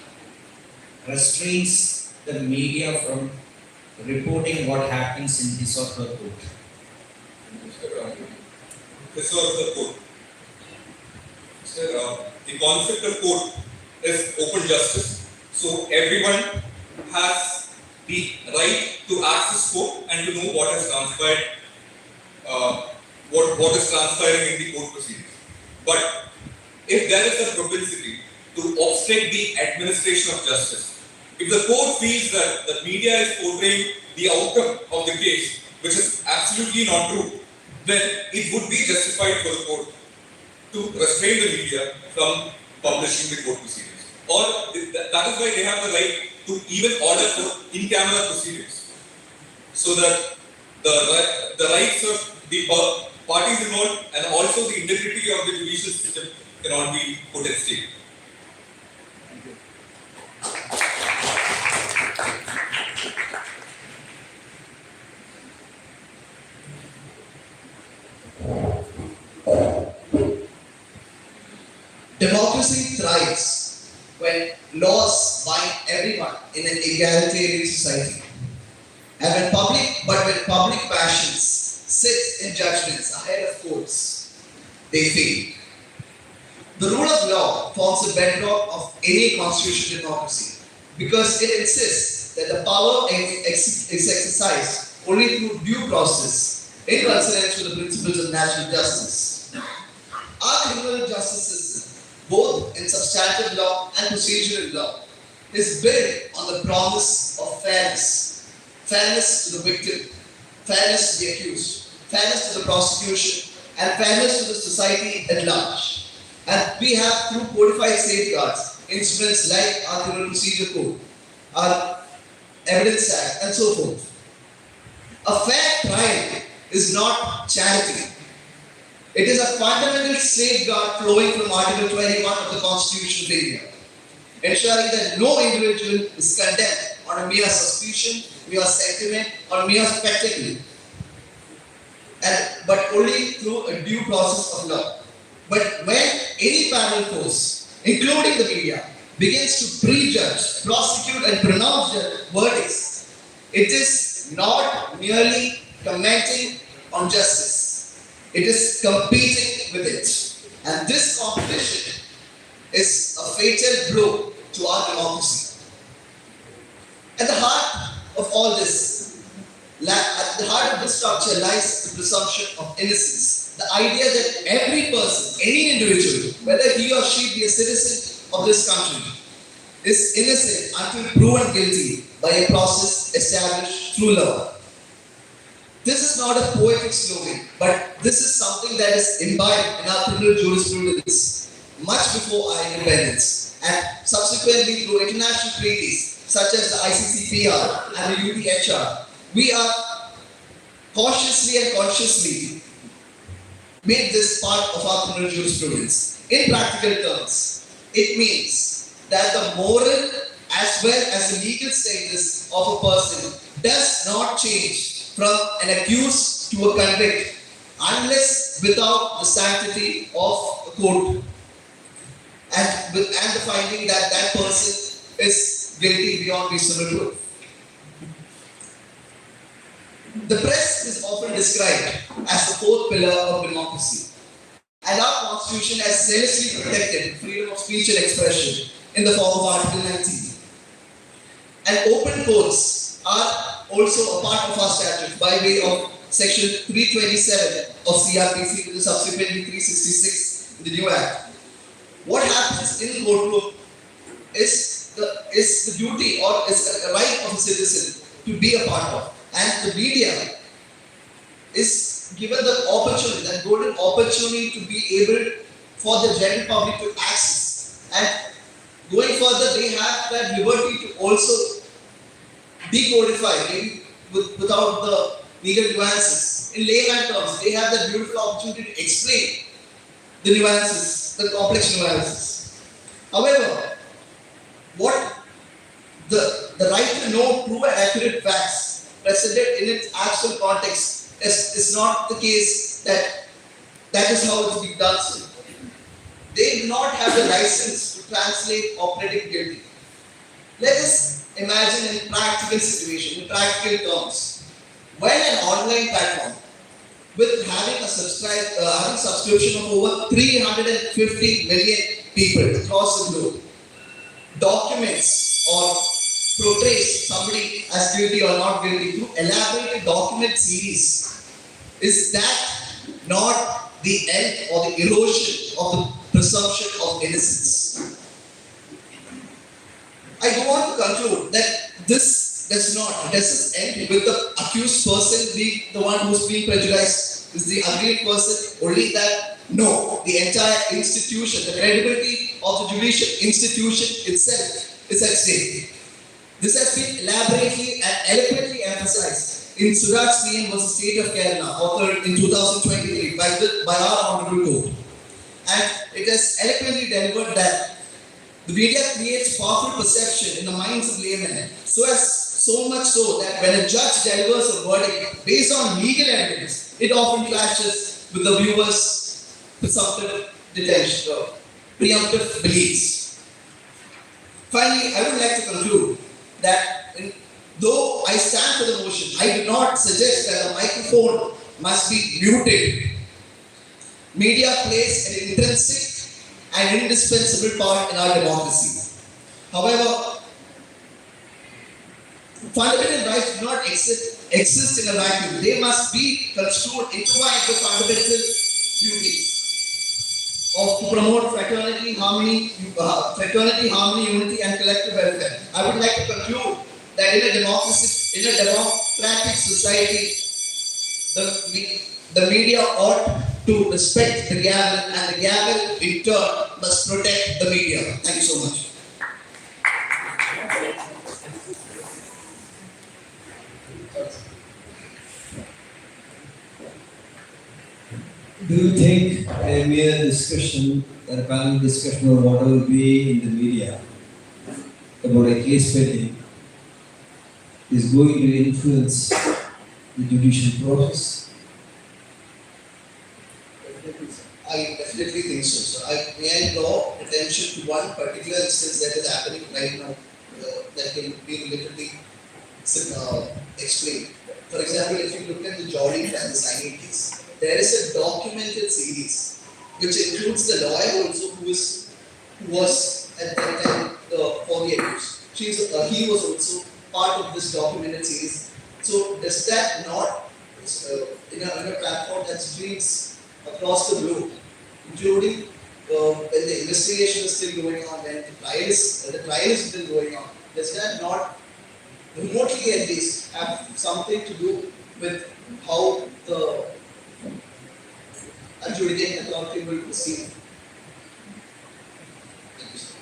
restrains the media from reporting what happens in his or her court? His or her court. The concept of court is open justice. So everyone has the right to access court and to know what has transpired, what is transpiring in the court proceedings. But if there is a propensity to obstruct the administration of justice, if the court feels that the media is portraying the outcome of the case, which is absolutely not true, then it would be justified for the court to restrain the media from publishing the court proceedings. Or that is why they have the right to even order for in-camera proceedings, so that the rights of the parties involved and also the integrity of the judicial system cannot be put at stake. Thank you. Democracy thrives when laws bind everyone in an egalitarian society. And when public passions sit in judgments ahead of courts, they fail. The rule of law forms the bedrock of any constitutional democracy because it insists that the power is exercised only through due process in consonance with the principles of natural justice. Our criminal justice system, both in substantive law and procedural law, is built on the promise of fairness. Fairness to the victim, fairness to the accused, fairness to the prosecution, and fairness to the society at large. And we have, through codified safeguards, instruments like our Criminal Procedure Code, our Evidence Act, and so forth. A fair trial is not charity. It is a fundamental safeguard flowing from Article 21 of the Constitution of India, ensuring that no individual is condemned on a mere suspicion, mere sentiment, or mere spectacle, but only through a due process of law. But when any panel force, including the media, begins to prejudge, prosecute, and pronounce their verdicts, it is not merely commenting on justice, it is competing with it. And this competition is a fatal blow to our democracy. At the heart of all this, at the heart of this structure lies the presumption of innocence. The idea that every person, any individual, whether he or she be a citizen of this country, is innocent until proven guilty by a process established through law. This is not a poetic slogan, but this is something that is imbibed in our criminal jurisprudence much before our independence, and subsequently through international treaties such as the ICCPR and the UPHR. We are cautiously and consciously made this part of our criminal jurisprudence. In practical terms, it means that the moral as well as the legal status of a person does not change from an accused to a convict unless without the sanctity of a court and the finding that that person is guilty beyond reasonable proof. The press is often described as the fourth pillar of democracy, and our constitution has zealously protected freedom of speech and expression in the form of Article 19. And open courts are also a part of our statute by way of Section 327 of CRPC, which is subsequently 366 in the new Act. What happens in the courtroom is the duty or is a right of a citizen to be a part of. And the media is given the opportunity, that golden opportunity to be able for the general public to access. And going further, they have that liberty to also decodify, maybe without the legal nuances. In layman terms, they have that beautiful opportunity to explain the nuances, the complex nuances. However, what the right to know true and accurate facts presented in its actual context is not the case that is how it's being done. So they do not have the license to translate or predict guilty. Let us imagine in practical situation, in practical terms, when an online platform with having a subscription of over 350 million people across the globe documents or portrays somebody as guilty or not guilty through elaborated document series, is that not the end or the erosion of the presumption of innocence? I go on to conclude that this doesn't end with the accused person being the one who's being prejudiced, is the aggrieved person, only that. No, the entire institution, the credibility of the judicial institution itself is at stake. This has been elaborately and eloquently emphasized in Suraj CN vs. State of Kerala, authored in 2023 by our Honorable Court. And it has eloquently delivered that the media creates powerful perception in the minds of laymen, so much so that when a judge delivers a verdict based on legal evidence, it often clashes with the viewer's presumptive preemptive beliefs. Finally, I would like to conclude that though I stand for the motion, I do not suggest that the microphone must be muted. Media plays an intrinsic and indispensable part in our democracy. However, fundamental rights do not exist in a vacuum. They must be construed intertwined with fundamental duties to promote fraternity, harmony, unity, and collective welfare. I would like to conclude that in a democratic society, the media ought to respect the gavel, and the gavel in turn must protect the media. Thank you so much. Do you think a mere discussion, a panel discussion or whatever will be in the media about a case pending is going to influence the judicial process? I definitely think so. So may I draw attention to one particular instance that is happening right now that can be literally explained. For example, if you look at the Jordan signing case, there is a documented series which includes the lawyer also who was at that time for the accused. He was also part of this documented series. So does that not in a platform that streams across the globe, including when the investigation is still going on, when the trial is still going on, does that not remotely at least have something to do with how the adjudicating authority will proceed? Thank you, sir.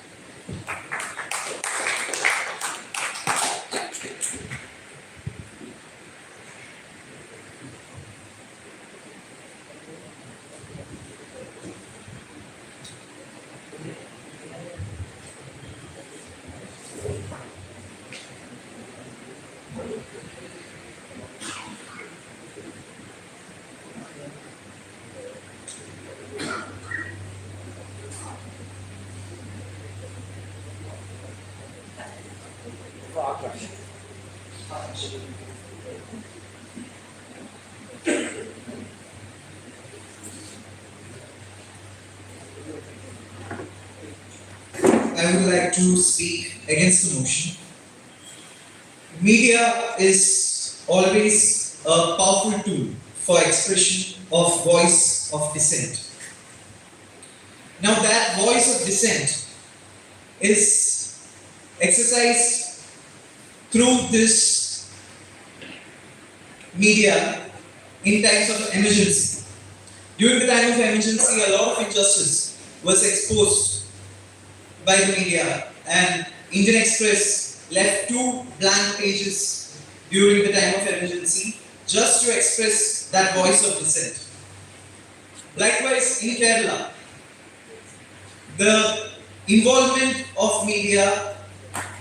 I would like to speak against the motion. Media is always a powerful tool for expression of voice of dissent. Now that voice of dissent is exercised through this media in times of emergency. During the time of emergency, a lot of injustice was exposed by the media, and Indian Express left 2 blank pages during the time of emergency just to express that voice of dissent. Likewise, in Kerala, the involvement of media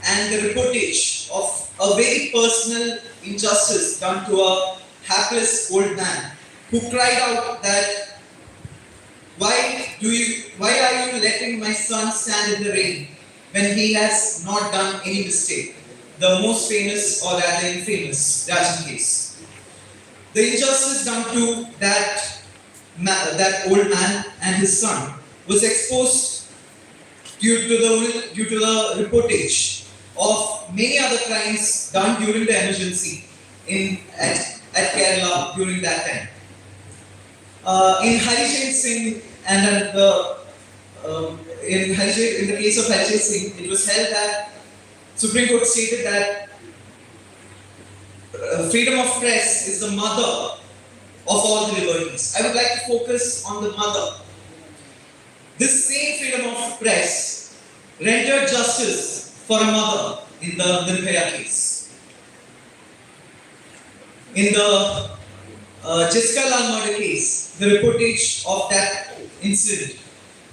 and the reportage of a very personal injustice done to a hapless old man who cried out that why are you letting my son stand in the rain when he has not done any mistake? The most famous or rather infamous Rajan case. The injustice done to that old man and his son was exposed due to the reportage of many other crimes done during the emergency at Kerala during that time. In Harijay Singh and in the case of Harijay Singh, it was held that Supreme Court stated that freedom of press is the mother of all the liberties. I would like to focus on the mother. This same freedom of press rendered justice for a mother in the Bharatheeya case. In the Jiska Lal murder case, the reportage of that incident.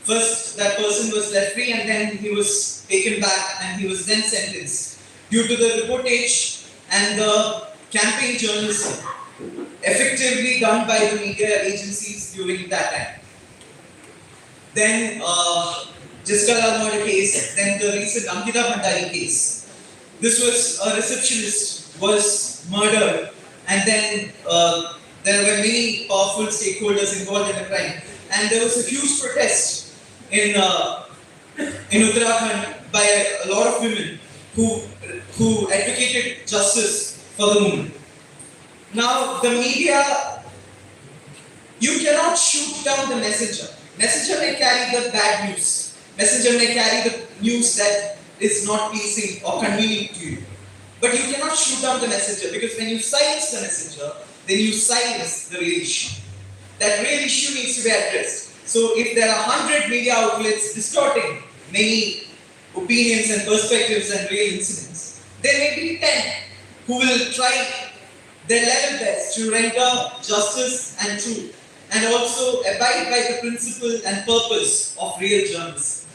First, that person was left free and then he was taken back and he was then sentenced due to the reportage and the campaign journalism effectively done by the media agencies during that time. Then Jiska Lal murder case, then the recent Ankita Bhandari case. This was a receptionist was murdered, and then there were many powerful stakeholders involved in the crime, and there was a huge protest in Uttarakhand by a lot of women who advocated justice for the woman. Now the media, you cannot shoot down the messenger. Messenger may carry the bad news. Messenger may carry the news that is not pleasing or convenient to you. But you cannot shoot down the messenger, because when you silence the messenger, then you silence the real issue. That real issue needs to be addressed. So if there are 100 media outlets distorting many opinions and perspectives and real incidents, there may be 10 who will try their level best to render justice and truth, and also abide by the principle and purpose of real journalism.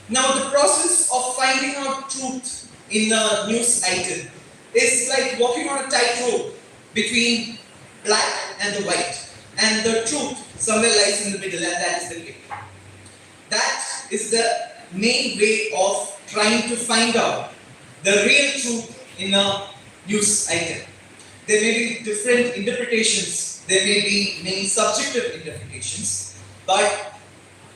Now, the process of finding out truth in a news item is like walking on a tightrope between black and the white, and the truth somewhere lies in the middle, and that is the gray. That is the main way of trying to find out the real truth in a news item. There may be different interpretations, there may be many subjective interpretations, but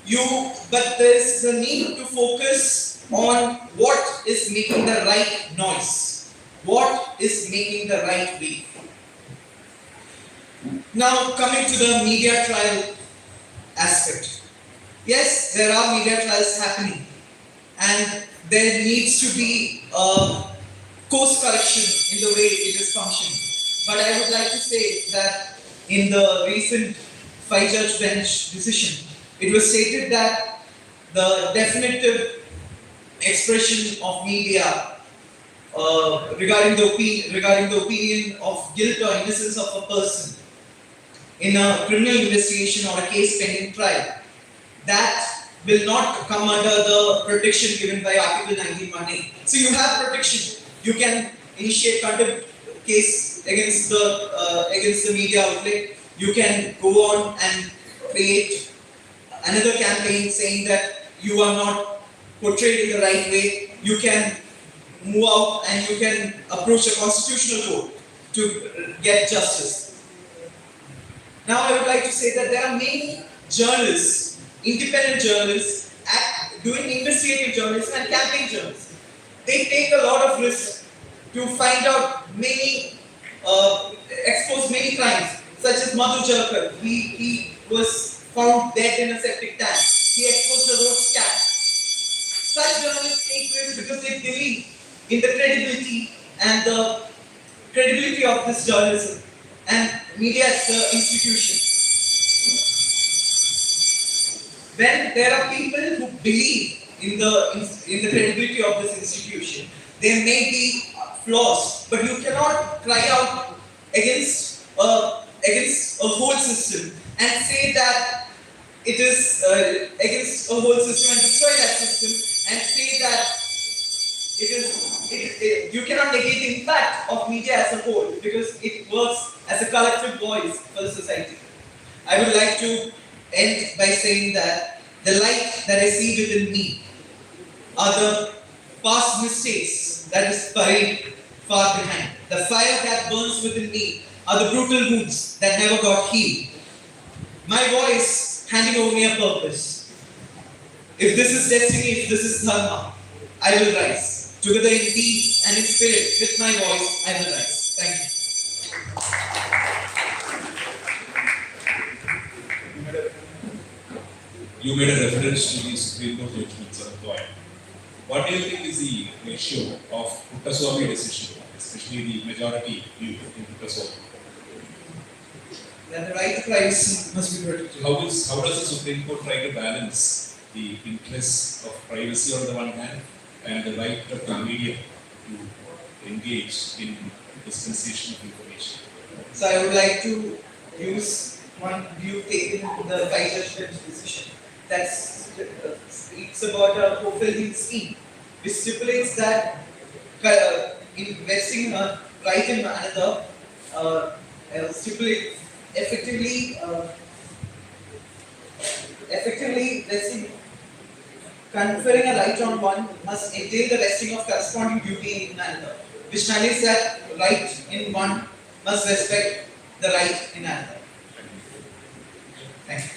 there is the need to focus on what is making the right noise, what is making the right wave. Now, coming to the media trial aspect. Yes, there are media trials happening, and there needs to be a course correction in the way it is functioning. But I would like to say that in the recent 5-judge bench decision, it was stated that the definitive expression of media regarding the opinion of guilt or innocence of a person in a criminal investigation or a case pending trial, that will not come under the protection given by Article 19(1)(a). So you have protection. You can initiate contempt case against the media outlet. You can go on and create another campaign saying that you are not portrayed in the right way. You can move out and you can approach a constitutional court to get justice. Now I would like to say that there are many journalists, independent journalists, doing investigative journalism and campaign journalism. They take a lot of risk to find out many, expose many crimes, such as Madhu Jalkar. He was found dead in a septic tank. He exposed the road scam. Such journalists take risks because they believe in the credibility of this journalism and media as an institution. When there are people who believe in the credibility of this institution, there may be flaws, but you cannot cry out against a whole system and say that it is against a whole system and destroy that system and say that you cannot negate the impact of media as a whole, because it works as a collective voice for the society. I would like to end by saying that the light that I see within me are the past mistakes that is buried far behind. The fire that burns within me are the brutal wounds that never got healed. My voice handing over me a purpose. If this is destiny, if this is dharma, I will rise. Together in deed and in spirit, with my voice, I will rise. Thank you. You made a reference to the Supreme Court judgments of the point. What do you think is the ratio of Puttaswamy decision, especially the majority view in Puttaswamy? That the right to privacy must be protected. How does the Supreme Court try to balance the interests of privacy on the one hand and the right of the media to engage in dispensation of information? So I would like to use one view taken in the 5-judge bench decision. It's about a co-filling scheme, which stipulates that investing right in another stipulates effectively let's see, conferring a right on one must entail the vesting of corresponding duty in another, which narrates that right in one must respect the right in another. Thank you.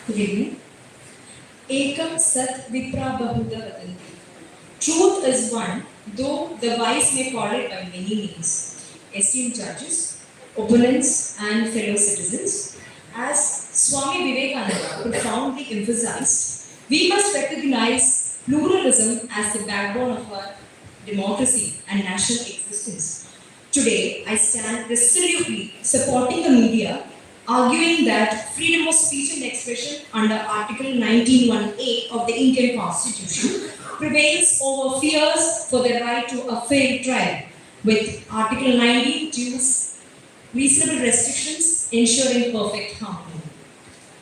Good evening. Ekam sat vipra bahuda vadanti. Truth is one, though the wise may call it by many names. Esteemed judges, opponents, and fellow citizens, as Swami Vivekananda profoundly emphasized, we must recognize pluralism as the backbone of our democracy and national existence. Today, I stand resolutely supporting the media, arguing that freedom of speech and expression under Article 19(1)(a) of the Indian Constitution prevails over fears for the right to a fair trial, with Article 19 gives reasonable restrictions ensuring perfect harmony.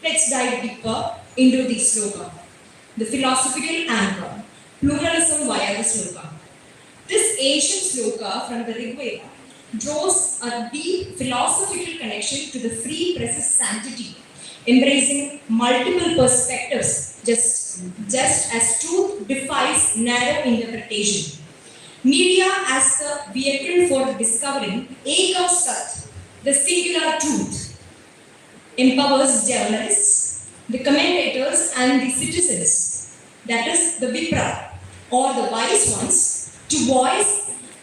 Let's dive deeper into the slogan, the philosophical anchor, pluralism via the slogan. This ancient sloka from the Rig Veda draws a deep philosophical connection to the free press's sanctity, embracing multiple perspectives just as truth defies narrow interpretation. Media as the vehicle for discovering Ekam Sat, the singular truth, empowers journalists, the commentators, and the citizens, that is the Vipra, or the wise ones, to voice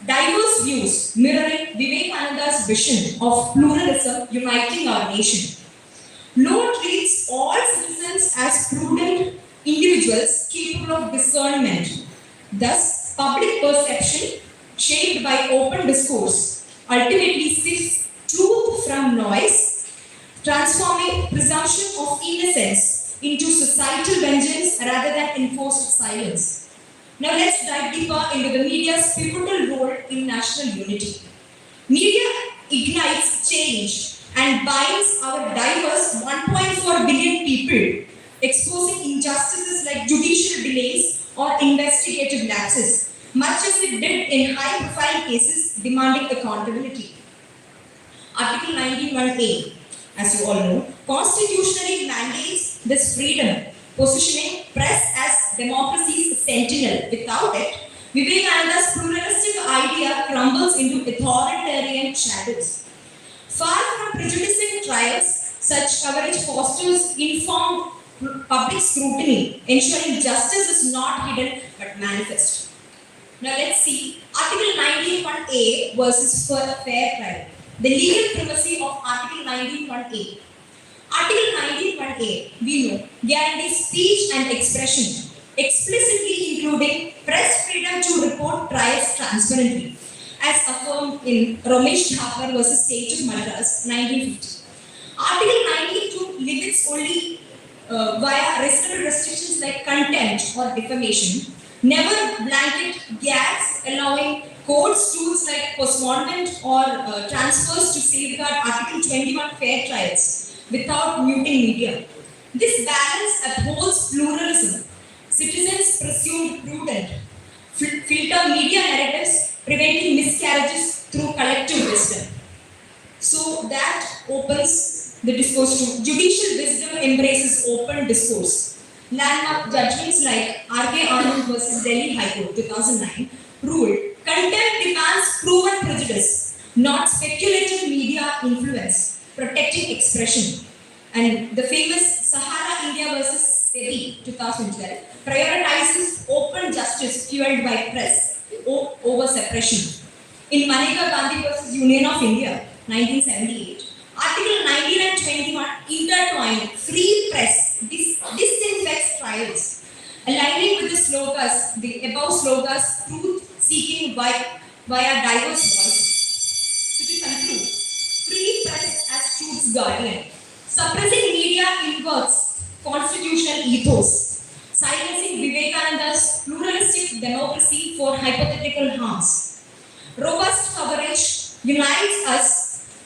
diverse views mirroring Vivekananda's vision of pluralism uniting our nation. Law treats all citizens as prudent individuals capable of discernment. Thus, public perception, shaped by open discourse, ultimately sifts truth from noise, transforming presumption of innocence into societal vengeance rather than enforced silence. Now let's dive deeper into the media's pivotal role in national unity. Media ignites change and binds our diverse 1.4 billion people, exposing injustices like judicial delays or investigative lapses, much as it did in high-profile cases demanding accountability. Article 19(1)(a), as you all know, constitutionally mandates this freedom, positioning press as democracy's sentinel. Without it, Vivekananda's pluralistic idea crumbles into authoritarian shadows. Far from prejudicing trials, such coverage fosters informed public scrutiny, ensuring justice is not hidden but manifest. Now let's see Article 19(1)(a) versus fair trial. The legal primacy of Article 19(1)(a). Article 19(1)(a), we know, guarantees speech and expression, explicitly including press freedom to report trials transparently, as affirmed in Ramesh Thapar versus State of Madras, 1950. Article 19(2) limits only via reasonable restrictions like contempt or defamation, never blanket gags allowing courts tools like postponement or transfers to safeguard Article 21 fair trials without muting media. This balance upholds pluralism. Citizens presumed prudent, filter media narratives, preventing miscarriages through collective wisdom. So that opens the discourse to judicial wisdom embraces open discourse. Landmark judgments like R.K. Anand versus Delhi High Court 2009 ruled contempt demands proven prejudice, not speculative media influence, protecting expression. And the famous Sahara India versus SEBI 2012 prioritizes open justice fueled by press over suppression. In Maneka Gandhi versus Union of India 1978, Article 19 and 21 intertwine free press disinfects trials, aligning with the above slogans, truth-seeking via diverse voices. So to conclude, free press as truth's guardian. Suppressing media inverts constitutional ethos, silencing Vivekananda's pluralistic democracy for hypothetical harms. Robust coverage unites us,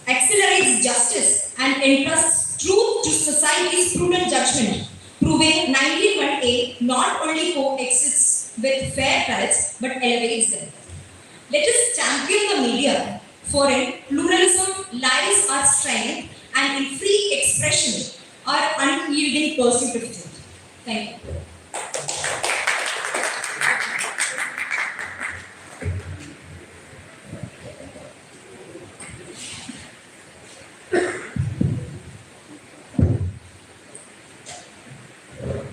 accelerates justice, and entrusts truth to society's prudent judgment, proving 91A not only coexists with fair rights but elevates them. Let us champion the media, for in pluralism lies our strength and in free expression our unyielding pursuit of truth. Thank you.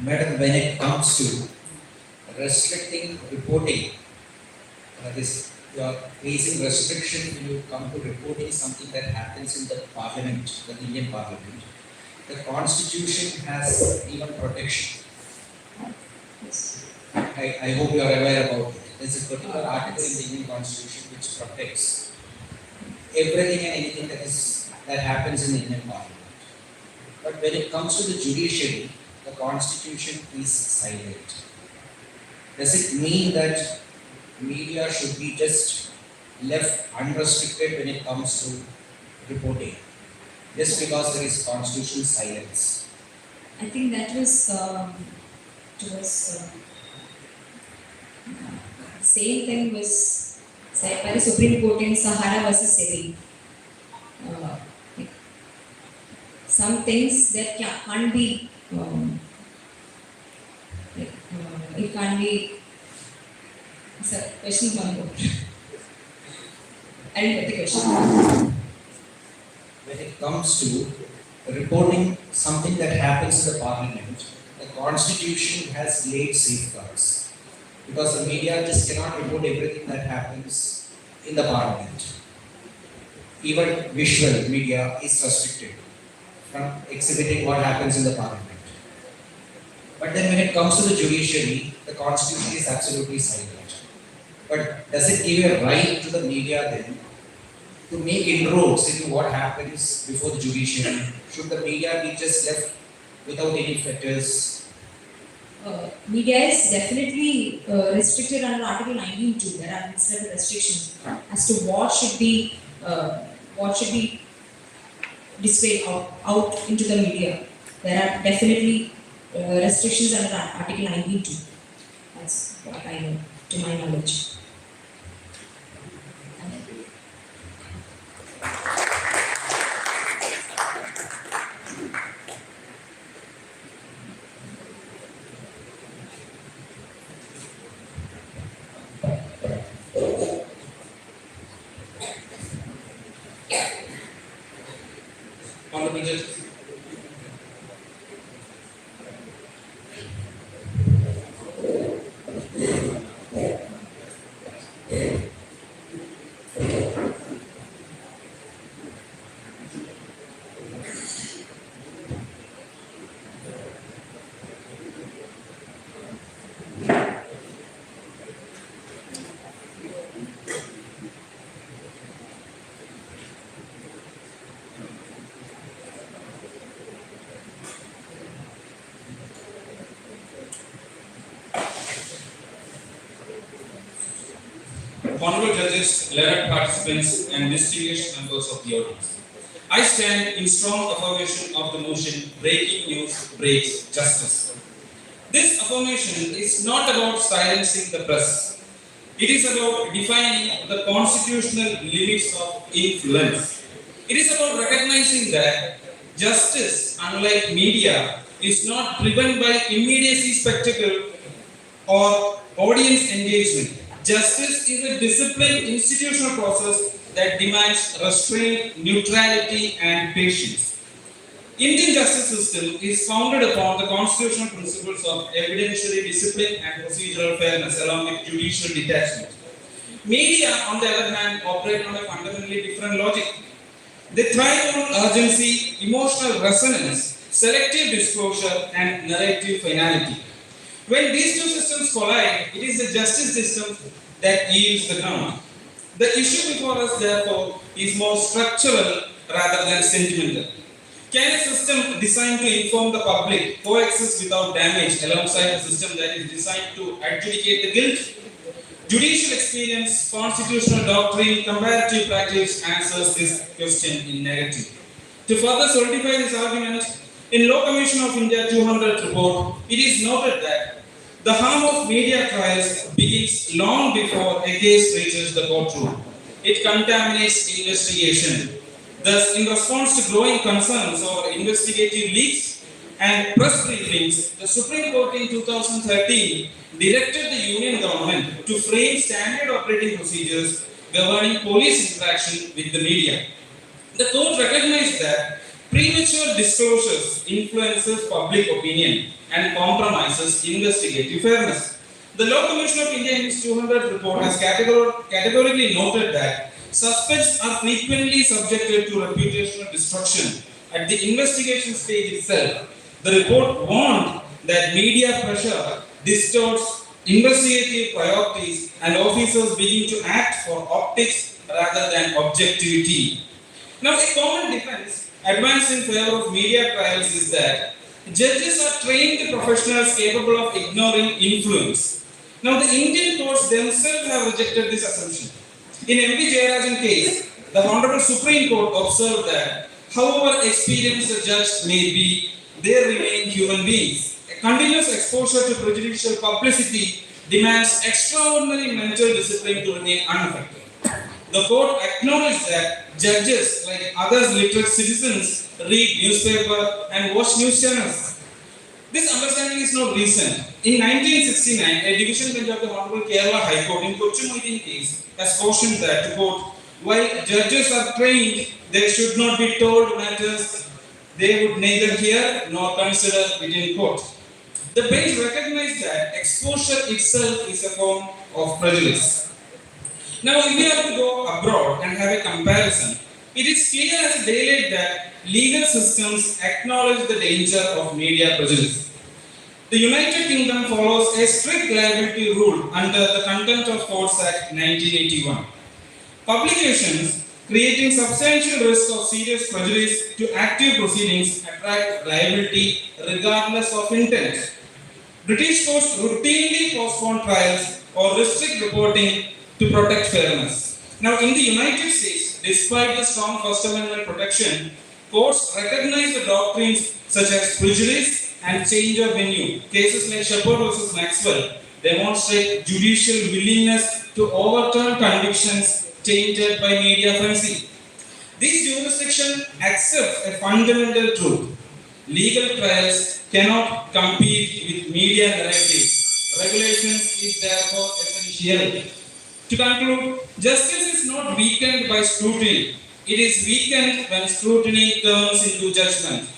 Madam, when it comes to restricting reporting, that is, you are facing restriction when you come to reporting something that happens in the parliament, the Indian parliament. The constitution has even protection. I hope you are aware about it. There is a particular article in the Indian constitution which protects everything and anything that happens in the Indian parliament. But when it comes to the judiciary, the constitution is silent. Does it mean that media should be just left unrestricted when it comes to reporting, just because there is constitutional silence? I think that was same thing was said by the Supreme Court in Sahara versus Sevi. Some things that can't be, it can't be. Sir, question one more. I didn't get the question. When it comes to reporting something that happens in the parliament, the constitution has laid safeguards. Because the media just cannot report everything that happens in the parliament. Even visual media is restricted from exhibiting what happens in the parliament. But then when it comes to the judiciary, the constitution is absolutely silent. But does it give a right to the media then to make inroads into what happens before the judiciary? Should the media be just left without any fetters? Media is definitely restricted under Article 19(2). There are several restrictions as to what should be displayed out into the media. There are definitely restrictions under Article 19(2). That's what I know, to my knowledge. Honorable Judge. Honorable judges, learned participants, and distinguished members of the audience, I stand in strong affirmation of the motion breaking news breaks justice. This affirmation is not about silencing the press. It is about defining the constitutional limits of influence. It is about recognizing that justice, unlike media, is not driven by immediacy, spectacle, or audience engagement. Justice is a disciplined institutional process that demands restraint, neutrality, and patience. Indian justice system is founded upon the constitutional principles of evidentiary discipline and procedural fairness, along with judicial detachment. Media, on the other hand, operate on a fundamentally different logic. They thrive on urgency, emotional resonance, selective disclosure, and narrative finality. When these two systems collide, it is the justice system that yields the ground. The issue before us, therefore, is more structural rather than sentimental. Can a system designed to inform the public coexist without damage alongside a system that is designed to adjudicate the guilt? Judicial experience, constitutional doctrine, comparative practice answers this question in negative. To further solidify this argument, In Law Commission of India 200 report, it is noted that the harm of media trials begins long before a case reaches the courtroom. It contaminates investigation. Thus, in response to growing concerns over investigative leaks and press briefings, the Supreme Court in 2013 directed the Union government to frame standard operating procedures governing police interaction with the media. The court recognized that premature disclosures influences public opinion and compromises investigative fairness. The Law Commission of India in its 200 report has categorically noted that suspects are frequently subjected to reputational destruction at the investigation stage itself. The report warned that media pressure distorts investigative priorities and officers begin to act for optics rather than objectivity. Now, a common defense advanced in favor of media trials is that judges are trained professionals capable of ignoring influence. Now, the Indian courts themselves have rejected this assumption. In M.V. Jayarajan case, the Honorable Supreme Court observed that however experienced a judge may be, they remain human beings. A continuous exposure to prejudicial publicity demands extraordinary mental discipline to remain unaffected. The court acknowledged that judges, like others literate citizens, read newspaper and watch news channels. This understanding is not recent. In 1969, a division bench of the Honorable Kerala High Court in Kochumaitin case has cautioned that, to quote, while judges are trained, they should not be told matters they would neither hear nor consider within court. The bench recognized that exposure itself is a form of prejudice. Now, if we have to go abroad and have a comparison, it is clear as daylight that legal systems acknowledge the danger of media prejudice. The United Kingdom follows a strict liability rule under the Contempt of Courts Act 1981. Publications creating substantial risk of serious prejudice to active proceedings attract liability regardless of intent. British courts routinely postpone trials or restrict reporting to protect fairness. Now, in the United States, despite the strong First Amendment protection, courts recognize the doctrines such as prejudice and change of venue. Cases like Shepard versus Maxwell demonstrate judicial willingness to overturn convictions tainted by media frenzy. This jurisdiction accepts a fundamental truth. Legal trials cannot compete with media narratives. Regulations is therefore essential. To conclude, justice is not weakened by scrutiny. It is weakened when scrutiny turns into judgment.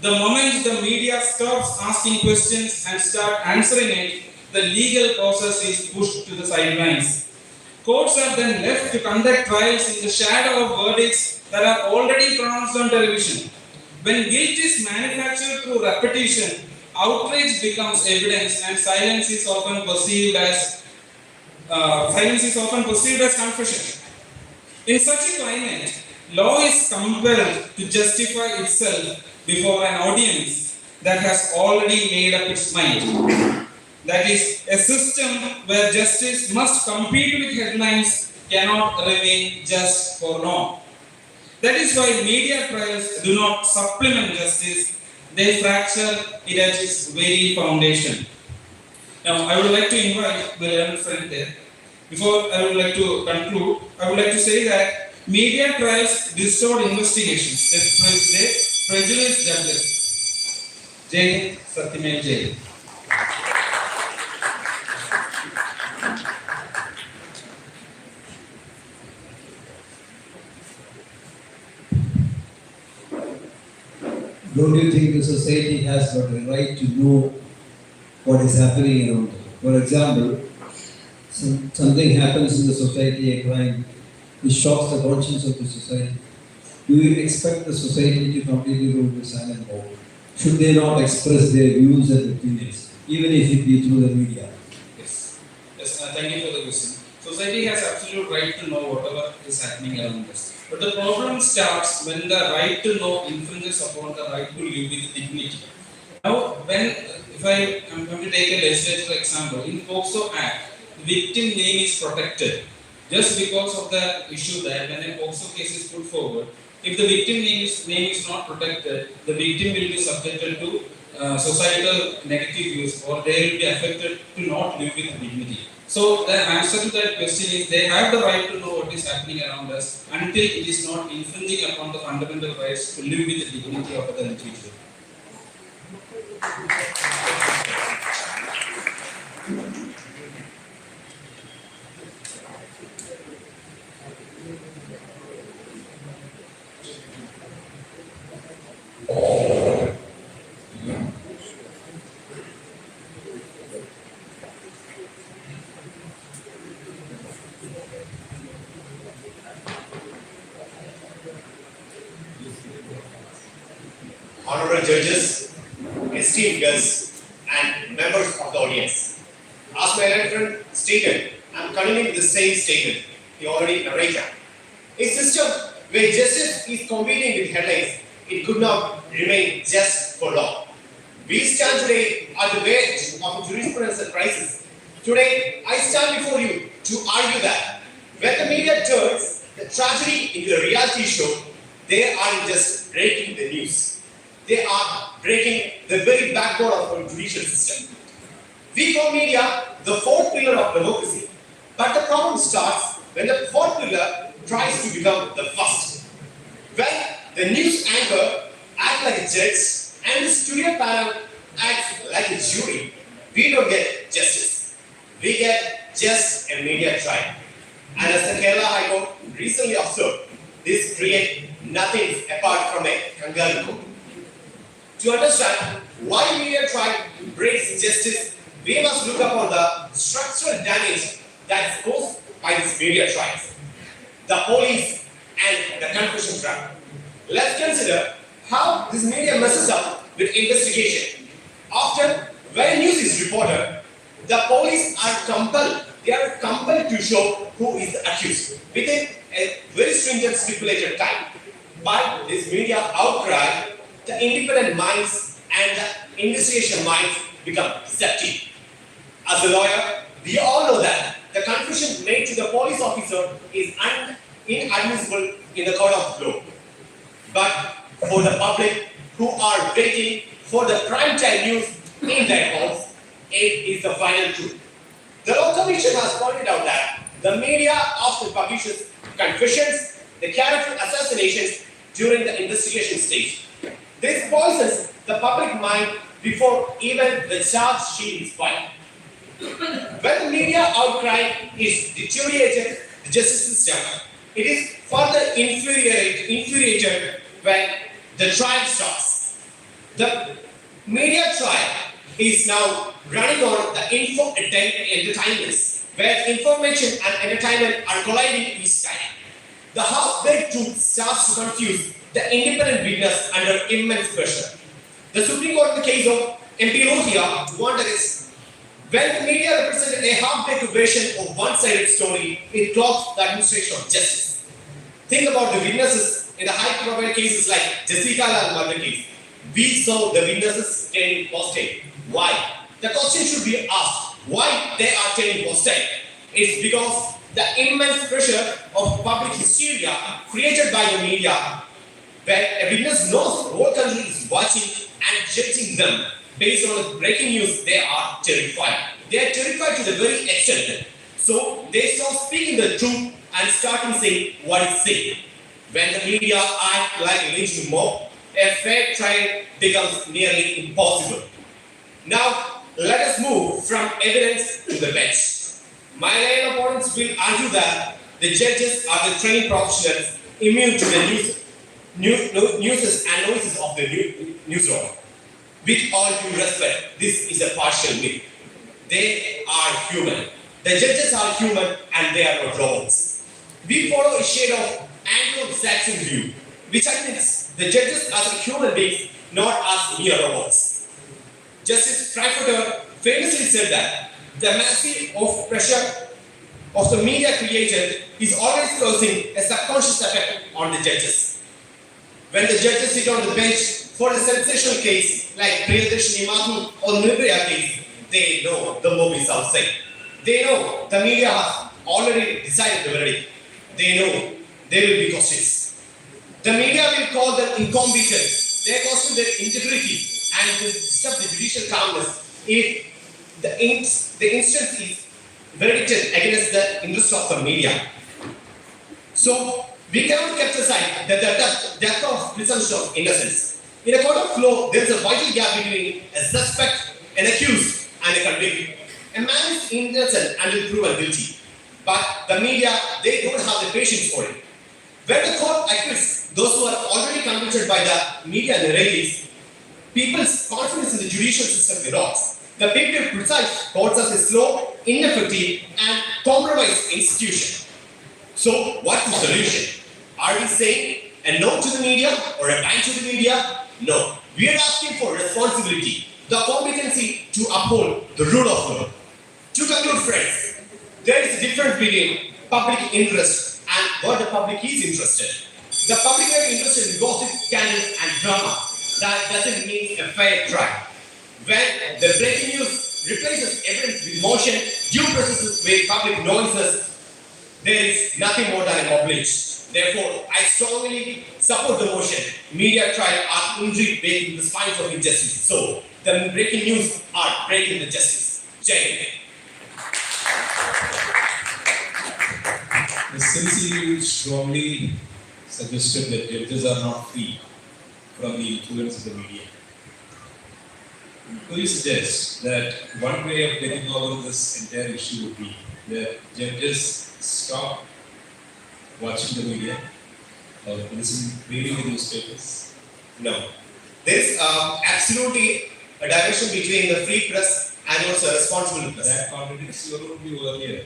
The moment the media stops asking questions and start answering it, the legal process is pushed to the sidelines. Courts are then left to conduct trials in the shadow of verdicts that are already pronounced on television. When guilt is manufactured through repetition, outrage becomes evidence and silence is often perceived as confession. In such a climate, law is compelled to justify itself before an audience that has already made up its mind. That is, a system where justice must compete with headlines cannot remain just for long. That is why media trials do not supplement justice, they fracture it at its very foundation. Now, I would like to invite the learned friend there. Before I would like to conclude, I would like to say that media trials distort investigations. They prejudice judges. Jai Satyamay Jai. Don't you think the society has got a right to know what is happening around it? For example, something happens in the society, a crime, it shocks the conscience of the society. Do you expect the society to completely go to silent mode? Should they not express their views and opinions, even if it be through the media? Yes. Thank you for the question. Society has absolute right to know whatever is happening around us. But the problem starts when the right to know infringes upon the right to live with dignity. Now, if I am going to take a legislative example, in POCSO Act, victim name is protected. just because of the issue that when a POCSO case is put forward, if the victim name is not protected, the victim will be subjected to societal negative views, or they will be affected to not live with dignity. So the answer to that question is they have the right to know what is happening around us until it is not infringing upon the fundamental rights to live with the dignity of the individual. Honorable judges, esteemed guests, and members of the audience. As my reverend stated, I am continuing the same statement he already narrated. A system where justice is competing with headlines, it could not remain just for long. We stand today at the verge of a jurisprudence crisis. Today, I stand before you to argue that when the media turns the tragedy into a reality show, they aren't just breaking the news. They are breaking the very backbone of our judicial system. We call media the fourth pillar of democracy, but the problem starts when the fourth pillar tries to become the first. When the news anchor acts like a judge and the studio panel acts like a jury, we don't get justice. We get just a media trial. And as the Kerala High Court recently observed, this creates nothing apart from a kangaroo court. To understand why media trial breaks justice, we must look upon the structural damage that is caused by these media trials, the police and the confession trap. Let's consider how this media messes up with investigation. Often, when news is reported, the police are compelled to show who is the accused within a very stringent stipulated time. But this media outcry, the independent minds and the investigation minds become deceptive. As a lawyer, we all know that the confession made to the police officer is inadmissible in the court of law. But for the public who are waiting for the prime time news in their homes, it is the final truth. The Law Commission has pointed out that the media often publishes confessions, the character assassinations during the investigation stage. This poisons the public mind before even the charge sheet is filed. When the media outcry is deteriorated the justice system, it is further infuriated when the trial starts. The media trial is now running on the entertainments, where information and entertainment are colliding each time. The half-baked truth starts to confuse the independent witness under immense pressure. The Supreme Court in the case of MP Bharatheeya warned against when the media represented a half-baked version of one-sided story, it clogs the administration of justice. Think about the witnesses in the high-profile cases like Jessica and murder case. We saw the witnesses turning hostile. Why? The question should be asked, why they are turning hostile? It's because the immense pressure of public hysteria created by the media, where a witness knows the whole country is watching and judging them based on the breaking news, they are terrified. They are terrified to the very extent. So they stop speaking the truth and starting saying what is said. When the media act like a lynching mob, a fair trial becomes nearly impossible. Now, let us move from evidence to the bench. My line opponents will argue that the judges are the trained professionals immune to the nuisances and noises of the newsroom. With all due respect, this is a partial myth. They are human. The judges are human and they are not robots. We follow a shade of Anglo-Saxon view, which admits the judges as human beings, not as mere robots. Justice Frankfurter famously said that the massive pressure of the media created is always causing a subconscious effect on the judges. When the judges sit on the bench for a sensational case like Priyadarshini Mathu or Nirbhaya case, they know the mob is outside. They know the media has already decided the verdict. They know there will be questions. The media will call them incompetent. They question their integrity and will disturb the judicial calmness if the instance is verdicted against the interest of the media. So we cannot keep aside the death of presumption of innocence. In a court of law, there is a vital gap between a suspect, an accused, and a convicted. A man is innocent until proven guilty, but the media, they don't have the patience for it. When the court acquits those who are already convicted by the media narratives, people's confidence in the judicial system erodes. The people criticize courts as a slow, ineffective, and compromised institution. So, what's the solution? Are we saying a no to the media or a ban to the media? No. We are asking for responsibility, the competency to uphold the rule of law. To conclude, friends, there is a difference between public interest and what the public is interested. The public is interested in gossip, scandals, and drama. That doesn't mean a fair trial. When the breaking news replaces evidence with motion, due processes with public noises, there is nothing more than a mobility. Therefore, I strongly support the motion. Media trial are injury breaking the spines of injustice. So, the breaking news are breaking the justice. Jai Hind. Since you strongly suggested that judges are not free from the influence of the media, could you suggest that one way of getting over this entire issue would be that judges stop watching the media or reading the newspapers? No. There is absolutely a direction between the free press and also a responsible press. That contradicts your own view earlier.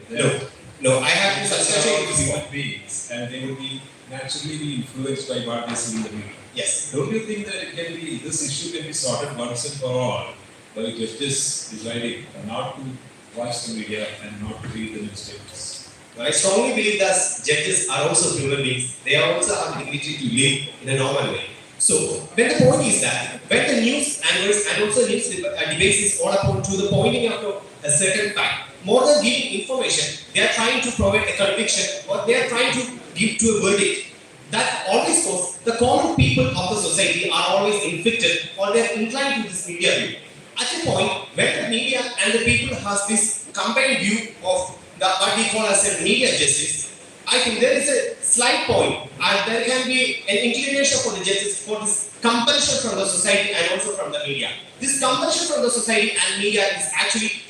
No, I have to substantiate this human point. beings and they would be naturally be influenced by what they see in the media. Yes. Don't you think that this issue can be sorted once and for all by judges deciding not to watch the media and not to read the newspapers? I strongly believe that judges are also human beings. They also have the dignity to live in a normal way. So, when the point is that, when the news anchors and also news debates is all upon to the pointing out of a certain fact, more than giving information, they are trying to provide a conviction or they are trying to give to a verdict. That always goes, the common people of the society are always inflicted or they are inclined to this media view. At a point, when the media and the people has this combined view of the what we call as a media justice, I think there is a slight point and there can be an inclination for the judges for this compulsion from the society and also from the media. This compulsion from the society and media is actually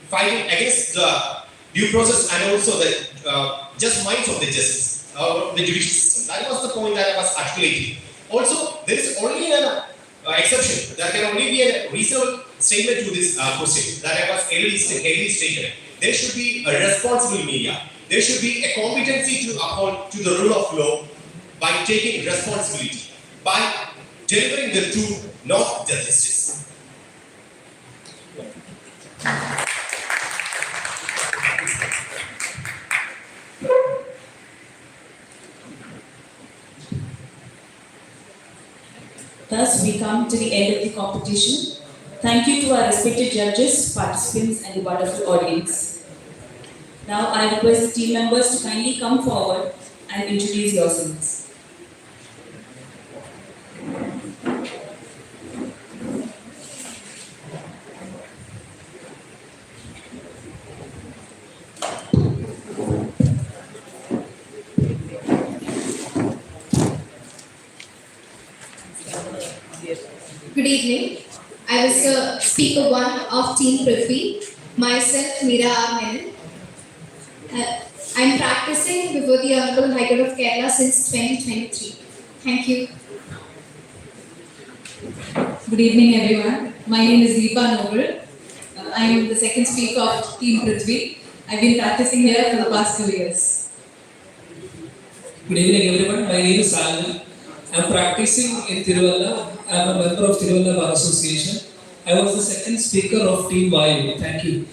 fighting against the due process and also the just minds of the justice, the judicial system. That was the point that I was articulating. Also, there is only an exception. There can only be a reasonable statement to this question that I was heavily stated. There should be a responsible media. There should be a competency to uphold to the rule of law by taking responsibility, by delivering the truth, not the justice. Thus, we come to the end of the competition. Thank you to our respected judges, participants, and the wonderful audience. Now, I request the team members to kindly come forward and introduce yourselves. Good evening. I was speaker 1 of Team Prithvi. Myself, Meera R. Menon. I'm practicing before the Honorable High Court of Kerala since 2023. Thank you. Good evening, everyone. My name is Deepa Noble. I am the second speaker of Team Prithvi. I've been practicing here for the past 2 years. Good evening, everyone. My name is Salman. I'm practicing in Tiruvalla. I'm a member of Tiruvalla Bar Association. I was the second speaker of Team Vayu. Thank you.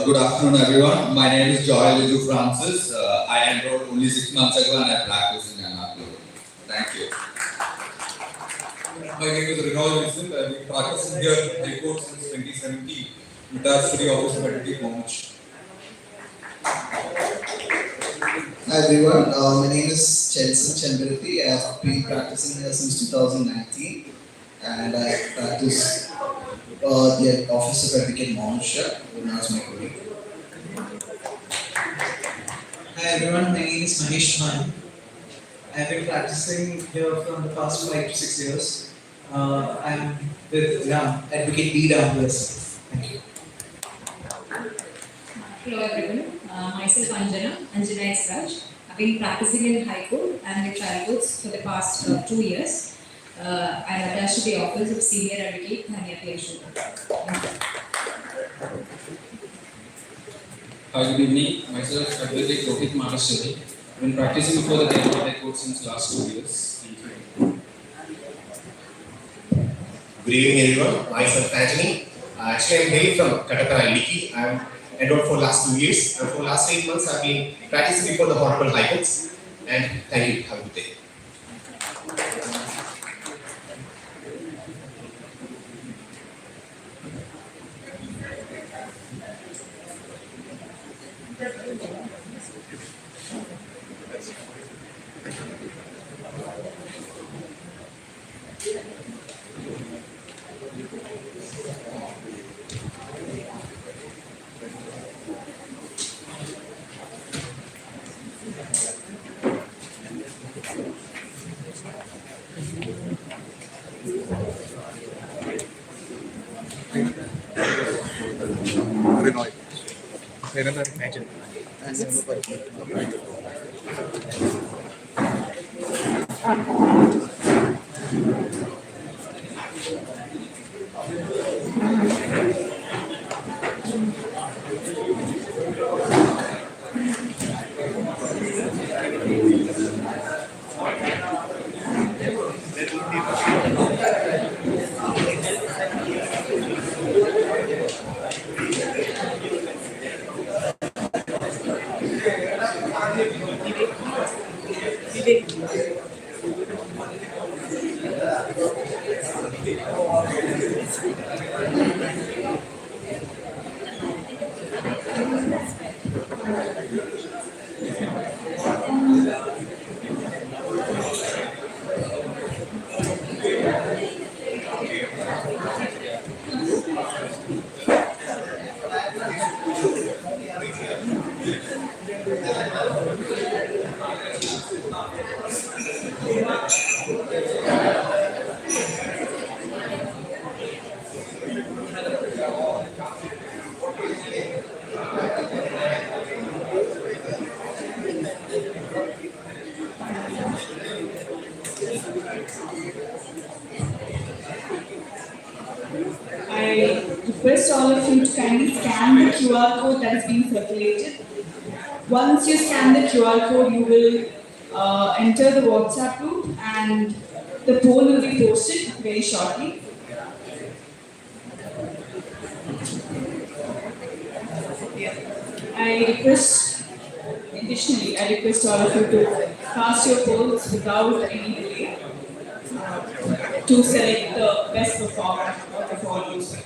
Good afternoon, everyone. My name is Joy Liju Francis. I enrolled only 6 months ago and I practice in Anapur. Thank you. My name is Rinal Vincent. I've been practicing here in High Court since 2017. Regards to the Office of Advocate Mohammed. Hi everyone, my name is Chelson Chandarathi. I have been practicing here since 2019 and I practice the Office of Advocate Monshad, who is my colleague. Hi everyone, my name is Manish Man. I have been practicing here from the past 5 to 6 years. I am with Advocate B. Thank you. Hello everyone, myself Anjana S. Raj. I've been practicing in High Court and the trial courts for the past 2 years. I'm attached to the office of Senior Advocate Bharatheeya Abhibhashaka Parishad. Hi, good evening. Myself, Advocate Rohit Maheshwari. I've been practicing before the Kerala High Court since last 2 years. Thank you. Good evening, everyone. Myself, Anthony. Actually, I'm hailing from Katakara, Liki. I'm enrolled for last 2 years. And for last 8 months, I've been practicing before the Honorable High Courts. And thank you. Have a good day. I request all of you to kindly scan the QR code that is being circulated. Once you scan the QR code, you will enter the WhatsApp group and the poll will be posted very shortly. Additionally, I request all of you to cast your polls without any delay to select the best performer out of all those.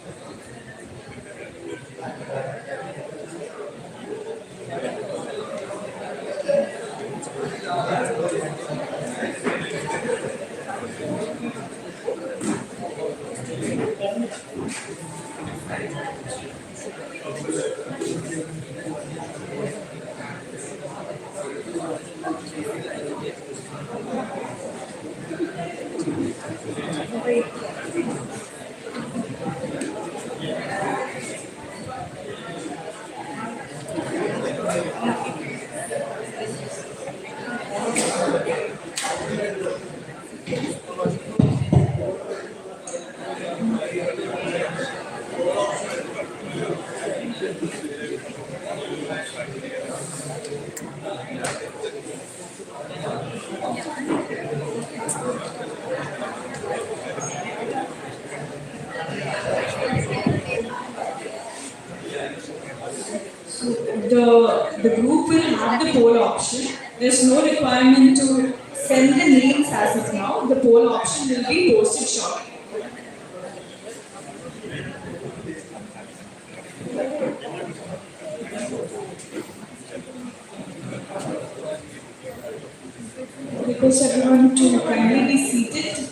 The group will have the poll option. There's no requirement to send the names as of now. The poll option will be posted shortly. Request everyone to kindly be seated.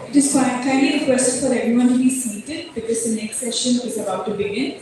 It is kindly requested for everyone to be seated because the next session is about to begin.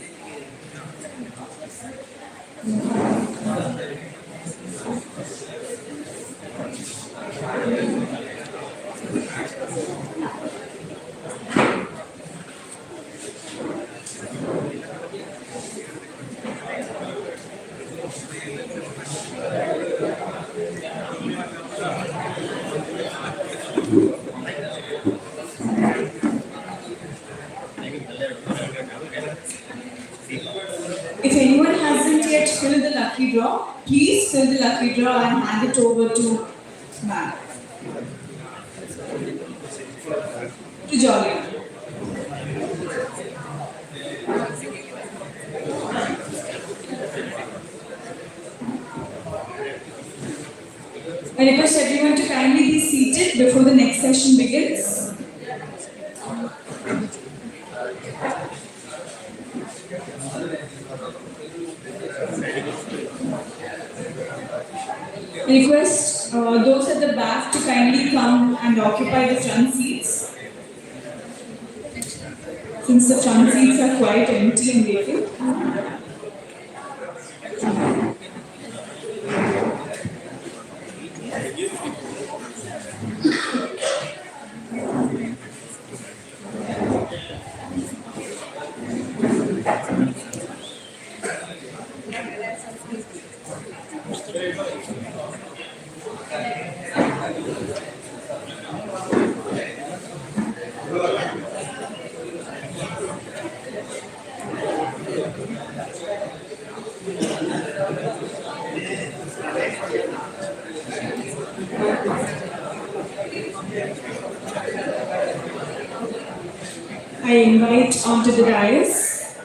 If anyone hasn't yet filled the lucky draw, please fill the lucky draw and hand it over to ma'am. To Jolly. I request everyone to kindly be seated. before the next session begins. Request those at the back to kindly come and occupy the front seats, since the front seats are quite empty and vacant. I invite onto the dais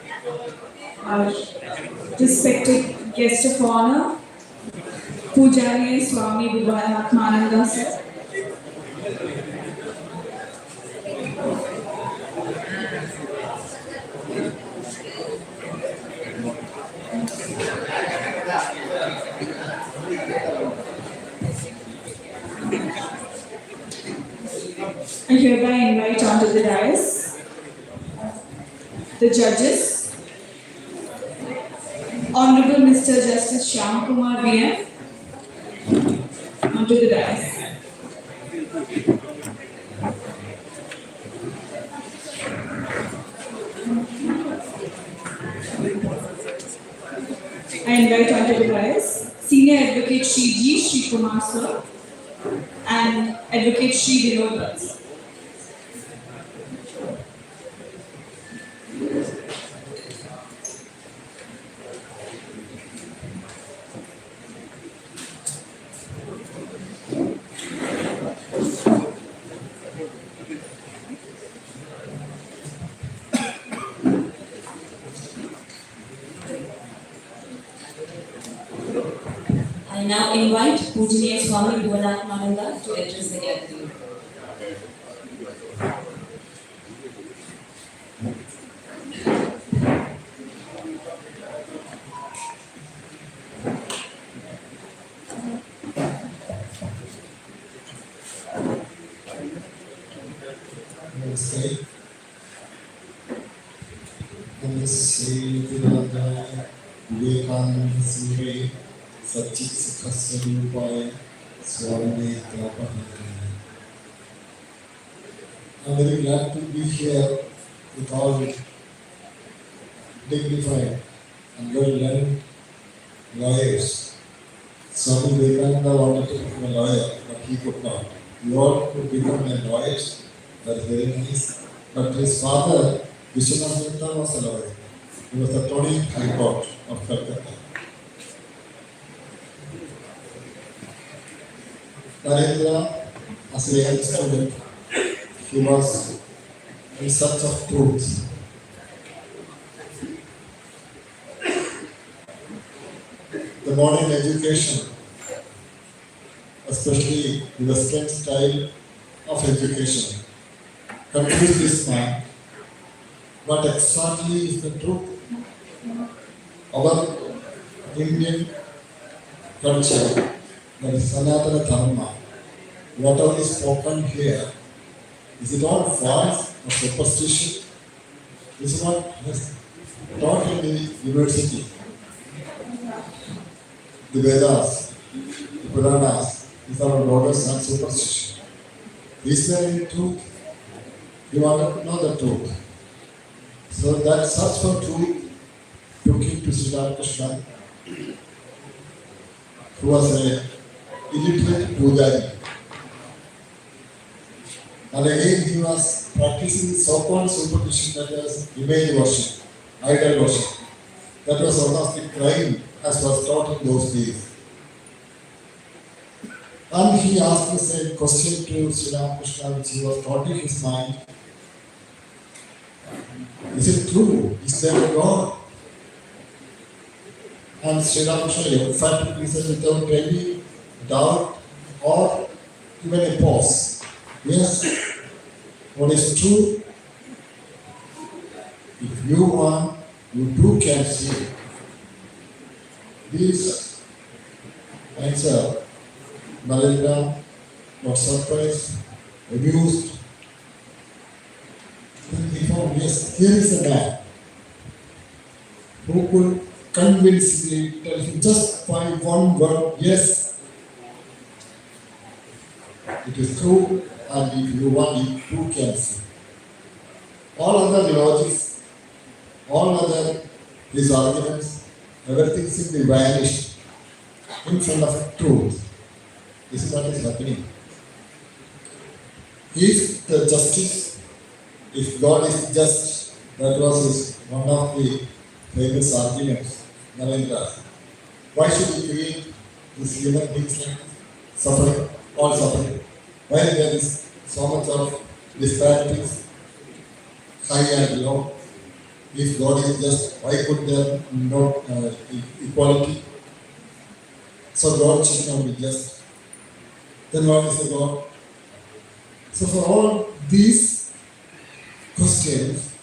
our respected guest of honor, Pujari Swami Bharatheeya sir. I hereby invite onto the dais the judges, Honorable Mr. Justice Shyam Kumar VM, onto the dais. I invite onto the dais Senior Advocate Shri G. Shri Kumar sir and Advocate Shri Vinod sir. I now invite Pujaniya Swami Bharatheeya to address the gathering. Namaste. Namaste Vivekananda Suri Satchit Sukhaswarupaya Swami Prabhupada. I'm very glad to be here with all dignified and well-learned lawyers. Swami Vivekananda wanted to become a lawyer, but he could not. We all could become lawyers, that is very nice. But his father, Vishwanath was a lawyer. He was the attorney High Court of Calcutta. Narendra, as a young student, he was in search of truth. The modern education, especially the Western style of education, confused his mind. What exactly is the truth? Our Indian culture, that is Sanatana Dharma, whatever is spoken here, is it all false or superstition? This is what is taught in the university. The Vedas, the Puranas, these are borders and superstition. Is there any truth? You want to know the truth. So that search for truth took him to Sri Ramakrishna, who was an illiterate Pujari. And again he was practicing so-called superstition, that was image worship, idol worship. That was one of the crime as was taught in those days. And he asked the same question to Sri Ramakrishna, which he was taught in his mind. Is it true? Is there a God? And Sri Ramakrishna emphatically said, without any doubt or even a pause, Yes, what is true, if you want, you too can see. These answer, Narendra was surprised, abused. Then he found, yes, here is a man who could convincingly tell him just by one word, yes, it is true, and if you want, you too can see. All other logics, all other his arguments, everything simply vanished in front of truth. This is what is happening. If the justice, if God is just, that was one of the famous arguments, Narendra. Why should he create this human beings like suffering, all suffering? Why there is so much of disparities, high and low? If God is just, why could there not equality? So God should not be just. Then what is the God? So for all these questions,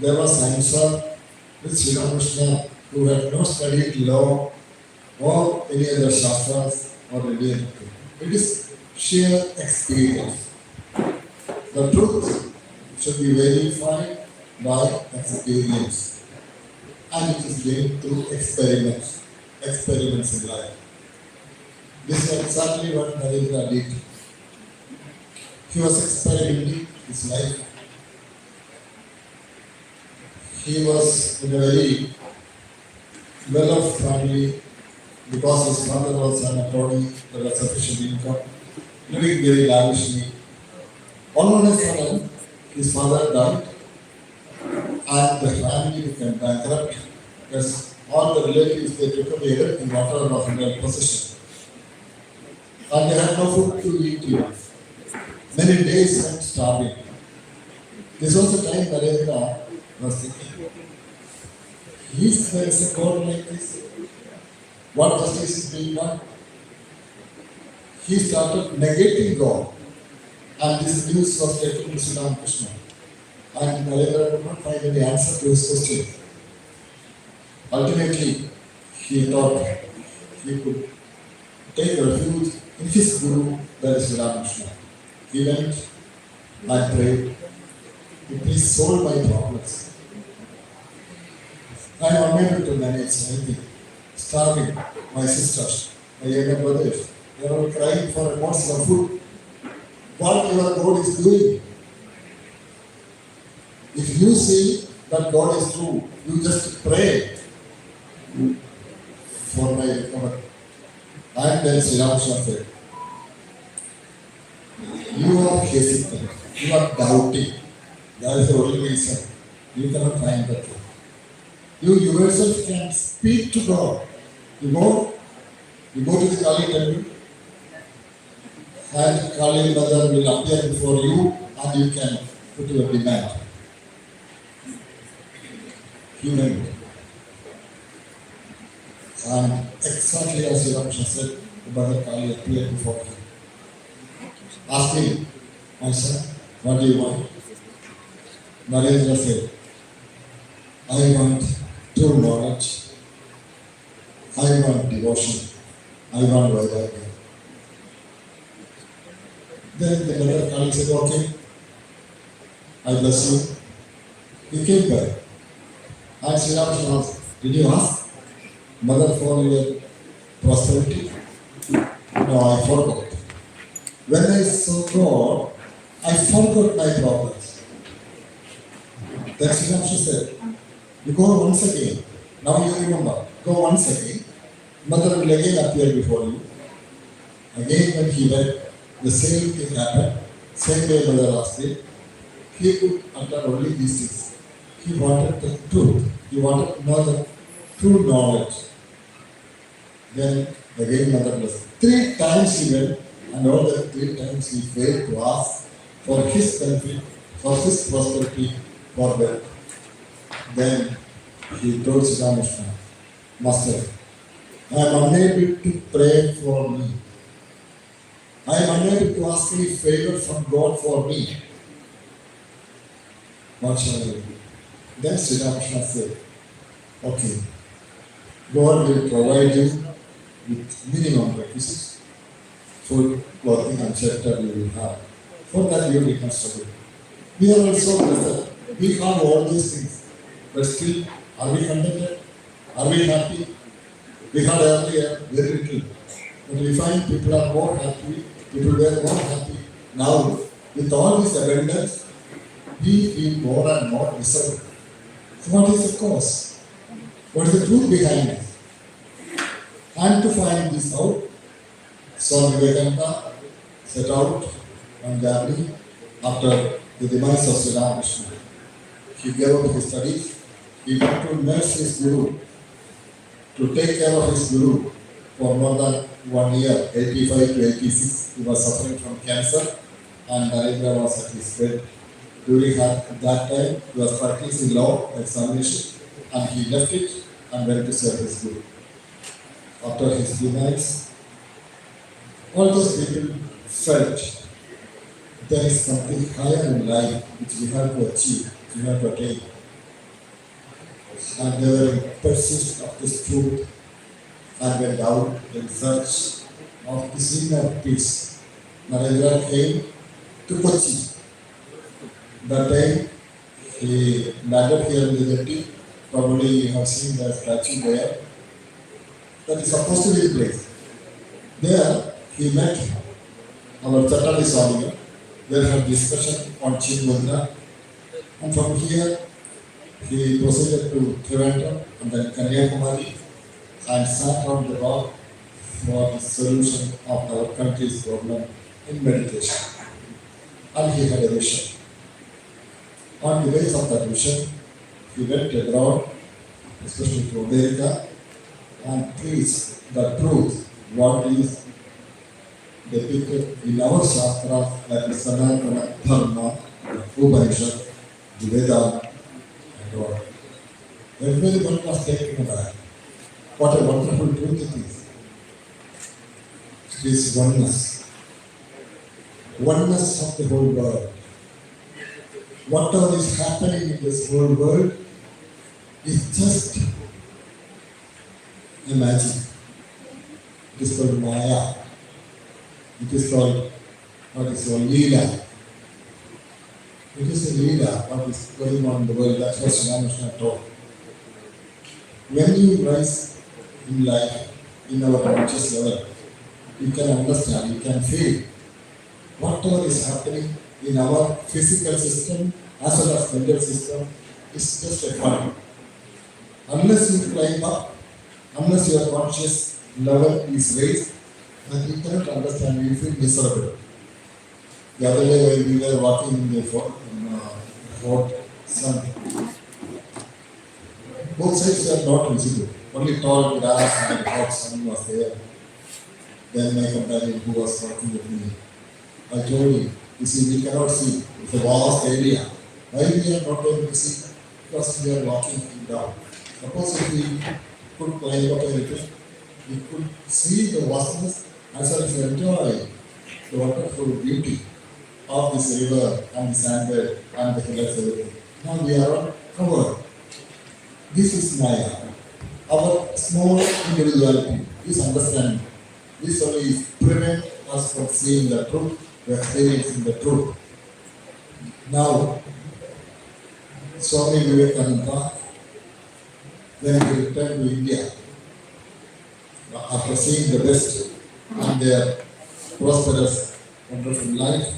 there was answer with Sri Ramakrishna, who had not studied law or any other shastras or religion. It is sheer experience. The truth should be verified by experience, and it is gained through experiments in life. This is exactly what Narendra did. He was experimenting his life. He was in a very well-off family because his father was an attorney, there was sufficient income, living very lavishly. All of a sudden, his father died, and the family became bankrupt because all the relatives, they took away everything, whatever was in their possession. And they had no food to eat even. Many days went starving. This was the time Narendra was thinking, is there is a God like this? What justice is being done? He started negating God, and this news was taken to Sri Ramakrishna. And Narendra could not find any answer to his question. Ultimately, he thought he could take refuge in his Guru, that is Sri Ramakrishna. He went and prayed, please solve my problems. I am unable to manage anything. Starving, my sisters, my younger brothers, they are all crying for a morsel of food. What your God is doing? If you see that God is true, you just pray for my recovery. And then Sri Ramakrishna said, you are hesitant, you are doubting. That is the only reason. You cannot find the truth. You yourself can speak to God. You go to the Kali temple, and Kali Mother will appear before you, and you can put your demand. He went. And exactly as Sri Ramakrishna said, the Mother Kali appeared before him. Asking, my son, what do you want? Narendra said, I want true knowledge, I want devotion, I want Vairagya. Then the Mother Kali said, okay, I bless you. He came back. And Sri Ramakrishna asked, did you ask Mother for your prosperity? No, I forgot. When I saw God, I forgot my problems. Then Sri Ramakrishna said, you go once again. Now you remember. Go once again. Mother will again appear before you. Again when he went, the same thing happened. Same way Mother asked it. He could utter only these things. He wanted the truth. He wanted to know the true knowledge. Then again Mother blessed. 3 times he went, and all the 3 times he failed to ask for his benefit, for his prosperity, for wealth. Then he told Sri Ramakrishna, Master, I am unable to pray for me. I am unable to ask any favor from God for me. What shall I do? Then Sri Ramakrishna said, okay, God will provide you with minimum requisites, food, clothing, and shelter you will have. For that you will not struggle. We are also blessed. We have all these things. But still, are we contented? Are we happy? We had earlier very little. But we find people are more happy, people were more happy. Now, with all this abundance, we feel more and more miserable. So what is the cause? What is the truth behind it? And to find this out, Swami Vivekananda set out on journey after the demise of Sri Ramakrishna. He gave up his studies. He went to nurse his guru, to take care of his guru for more than 1 year, 85 to 86. He was suffering from cancer and Narendra was at his bed. During that time, he was practicing law examination and he left it and went to serve his guru. After his demise, all those people felt there is something higher in life which we have to achieve, which we have to attain. And they were in pursuit of this truth and went out in search of this inner peace. Narendra came to Kochi. That time he landed here in the Jetty. Probably you have seen the statue there. That is supposed to be the place. There he met our Chattali Swami. They had discussion on Chin Mudra. And from here he proceeded to Trivandrum and then Kanyakumari and sat on the rock for the solution of our country's problem in meditation. And he had a vision. On the base of that vision, he went abroad, especially to America, and preached the truth, what is depicted in our Shastra, that is Sanatana Dharma, the Upanishad, the Veda, and all. Everyone was taken aback. What a wonderful truth it is. It is oneness. Oneness of the whole world. Whatever is happening in this whole world is just a magic. It is called Maya. It is called Leela. It is a Leela, what is going on in the world. That's what Sri Ramakrishna taught. When you rise in life, in our conscious level, you can understand, you can feel whatever is happening in our physical system as well as mental system is just a fun. Unless you climb up, unless your conscious level is raised, and you cannot understand, you feel miserable. The other day when we were walking in the hot sun, both sides were not visible. Only tall grass and hot sun was there. Then my companion who was walking with me, I told him, you see, we cannot see. It's a vast area. Why we are not able to see? Because we are walking down. Suppose if we could climb up a little, we could see the vastness as well as enjoy the wonderful beauty of this river and the sandbed and the hills, everything. Now we are on cover. This is Maya. Our small individuality, this understanding, this only prevent us from seeing the truth, experiencing the truth. Now, Swami Vivekananda, when he returned to India, after seeing the best and their prosperous, wonderful life,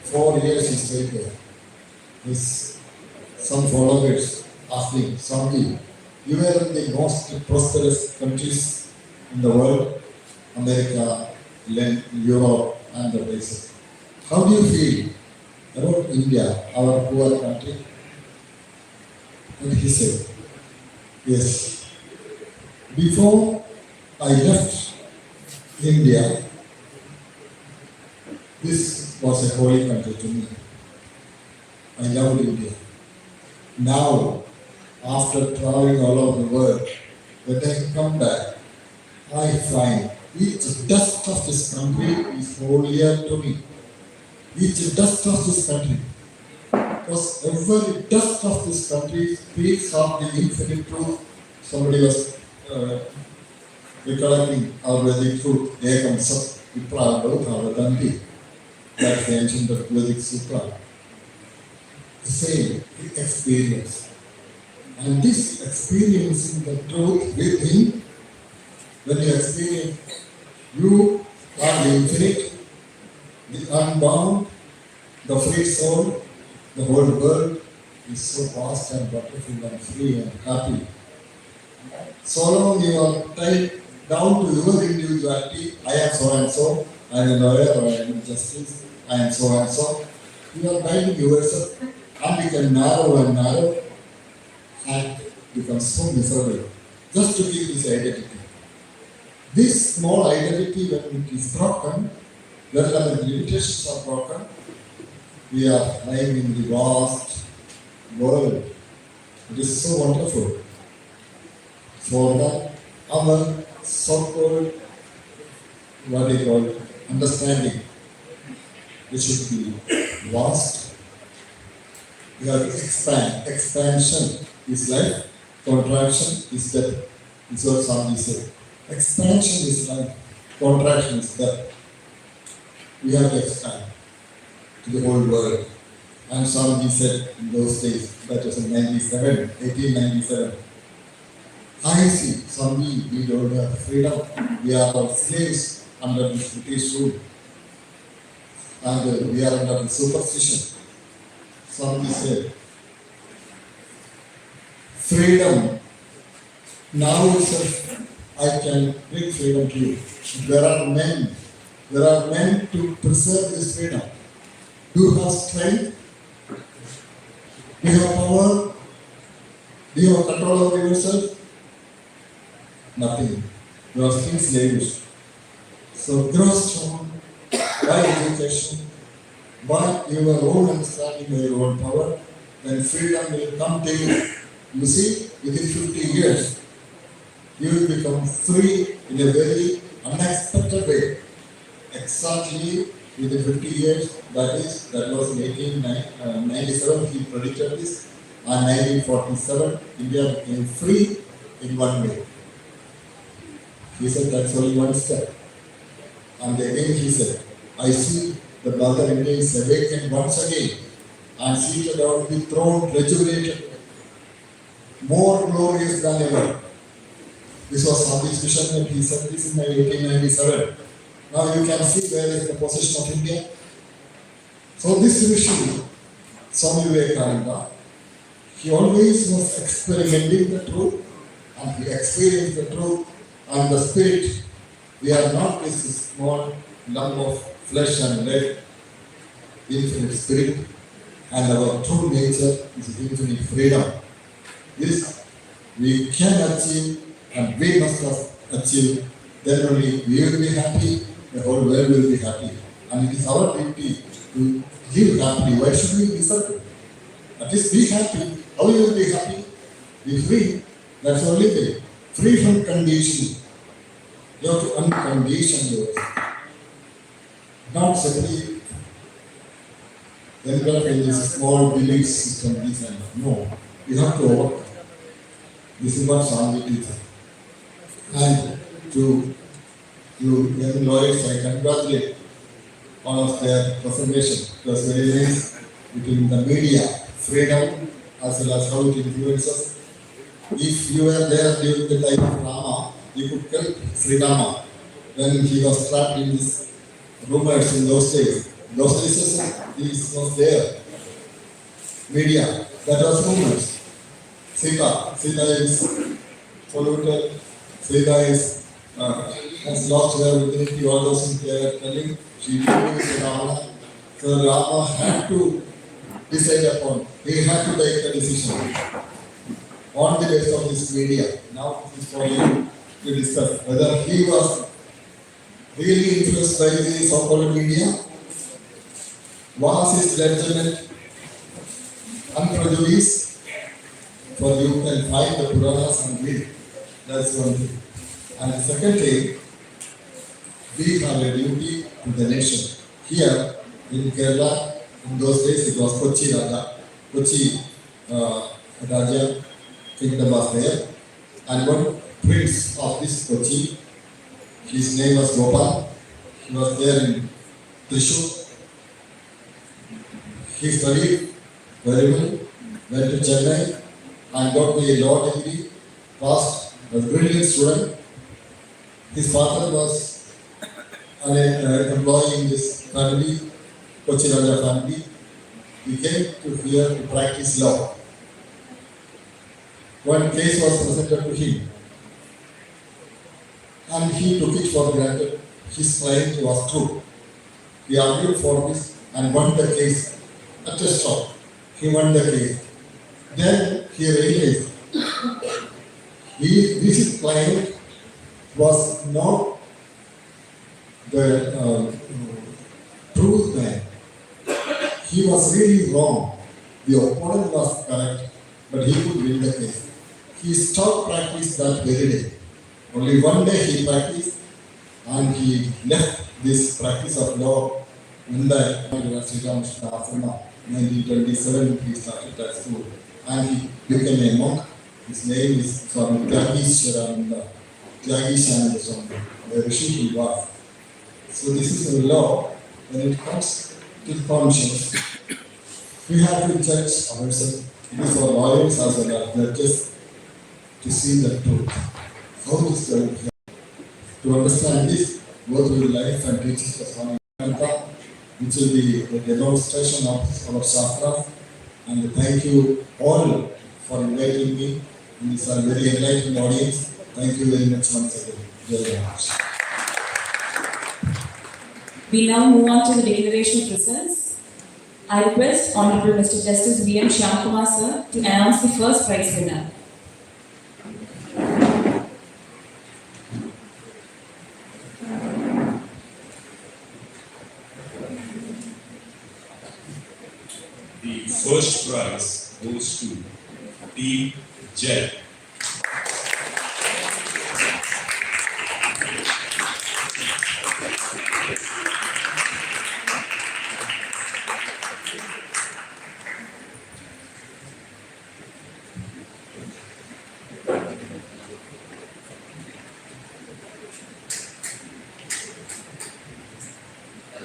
4 years he stayed there. Some followers asked him, Swami, you were in the most prosperous countries in the world, America, Europe, and the places. How do you feel about India, our poor country? And he said, yes, before I left India, this was a holy country to me. I loved India. Now, after traveling all over the world, when I come back, I find Each dust of this country is holier to me. Each dust of this country. Because every dust of this country speaks of the infinite truth. Somebody was recollecting our Vedic truth. Ekam Sat Viprabodha. That's the ancient Vedic Sutra. The same experience. And this experiencing the truth within, when you experience, you are the infinite, the unbound, the free soul, the whole world is so vast and wonderful and free and happy. So long you are tied down to your individuality, I am so and so, I am a lawyer or I am a justice, I am so and so. You are binding yourself and become narrow and narrow and become so miserable just to keep this identity. This small identity, when it is broken, when the limitations are broken, we are lying in the vast world. It is so wonderful. For that, our so-called, what they call understanding, it should be vast. We have to expand. Expansion is life, contraction is death. This is what Swami said. Expansion is life, contraction is death. We have to expand to the whole world. And Swami said in those days, that was in 1897. I see, Swami, we don't have freedom. We are all slaves under the British rule. And we are under the superstition. Swami said, freedom, now itself I can bring freedom to you. There are men to preserve this freedom. Do you have strength? Do you have power? Do you have control over yourself? Nothing. You are still slavish. So grow strong by education, by your own understanding, by your own power, then freedom will come to you. You see, within 50 years, you will become free in a very unexpected way. Exactly within 50 years, that was in 1897, he predicted this, and 1947, India became free in one way. He said that's only one step. And again he said, I see the Mother India is awakened once again and seated on the throne, rejuvenated, more glorious than ever. This was Swami's vision, and he said this in 1897. Now you can see where is the position of India. So this vision, Swami Vivekananda, he always was experimenting the truth, and he experienced the truth and the spirit. We are not this small lump of flesh and blood, infinite spirit, and our true nature is infinite freedom. This we can achieve, and we must achieve. Then only we will be happy, the whole world will be happy. And it is our duty to live happily. Why should we be miserable? At least be happy. How you will be happy? Be free. That's the only thing. Free from conditioning. You have to uncondition yourself. Not simply envelop in this small belief system design. No. You have to overcome. This is what Swami teaches. And to young lawyers, I congratulate all of their presentation. It was very nice between the media, freedom, as well as how it influences. If you were there during the time of Rama, you could tell Sri Rama when he was trapped in these rumors in those days. In those days, he was there. Media, that was rumors. Sita is polluted. Sita has lost her virginity. All those things they are telling. She told Rama. So Rama had to decide upon. He had to take a decision on the basis of this media. Now it is for you to discuss whether he was really influenced by the so-called media. Was his judgment unprejudiced? For you can find the Puranas and read. That's one thing. And the second thing, we have a duty to the nation. Here in Kerala, in those days it was Kochi Raja, Kochi Raja kingdom was there, and one prince of this Kochi, his name was Gopal. He was there in Thrissur. He studied very well, went to Chennai and got a law degree, passed, was a brilliant student. His father was an employee in this family, Kochi Raja family. He came to here to practice law. One case was presented to him, and he took it for granted. His claim was true. He argued for this and won the case at a stop. He won the case. Then he realized this client was not the truth man. He was really wrong. The opponent was correct, but he could win the case. He stopped practice that very day. Only one day he practiced, and he left this practice of law in the University of 1927. He started that school, and he became a monk. His name is Swami Tyagishananda Swami, the Rishi he was. So this is a law. When it comes to conscience, we have to judge ourselves. It is for lawyers as well as judges to see the truth. How this going to understand this, go through life and teachings of Swami Vivekananda, which will be the demonstration of our Shastra. And thank you all for inviting me in this very enlightened audience. Thank you very much once again. Jai Maharaj. We now move on to the declaration of results. I request Honorable Mr. Justice V.M. Shyamkumar sir to announce the first prize winner. The first prize goes to Team Gel.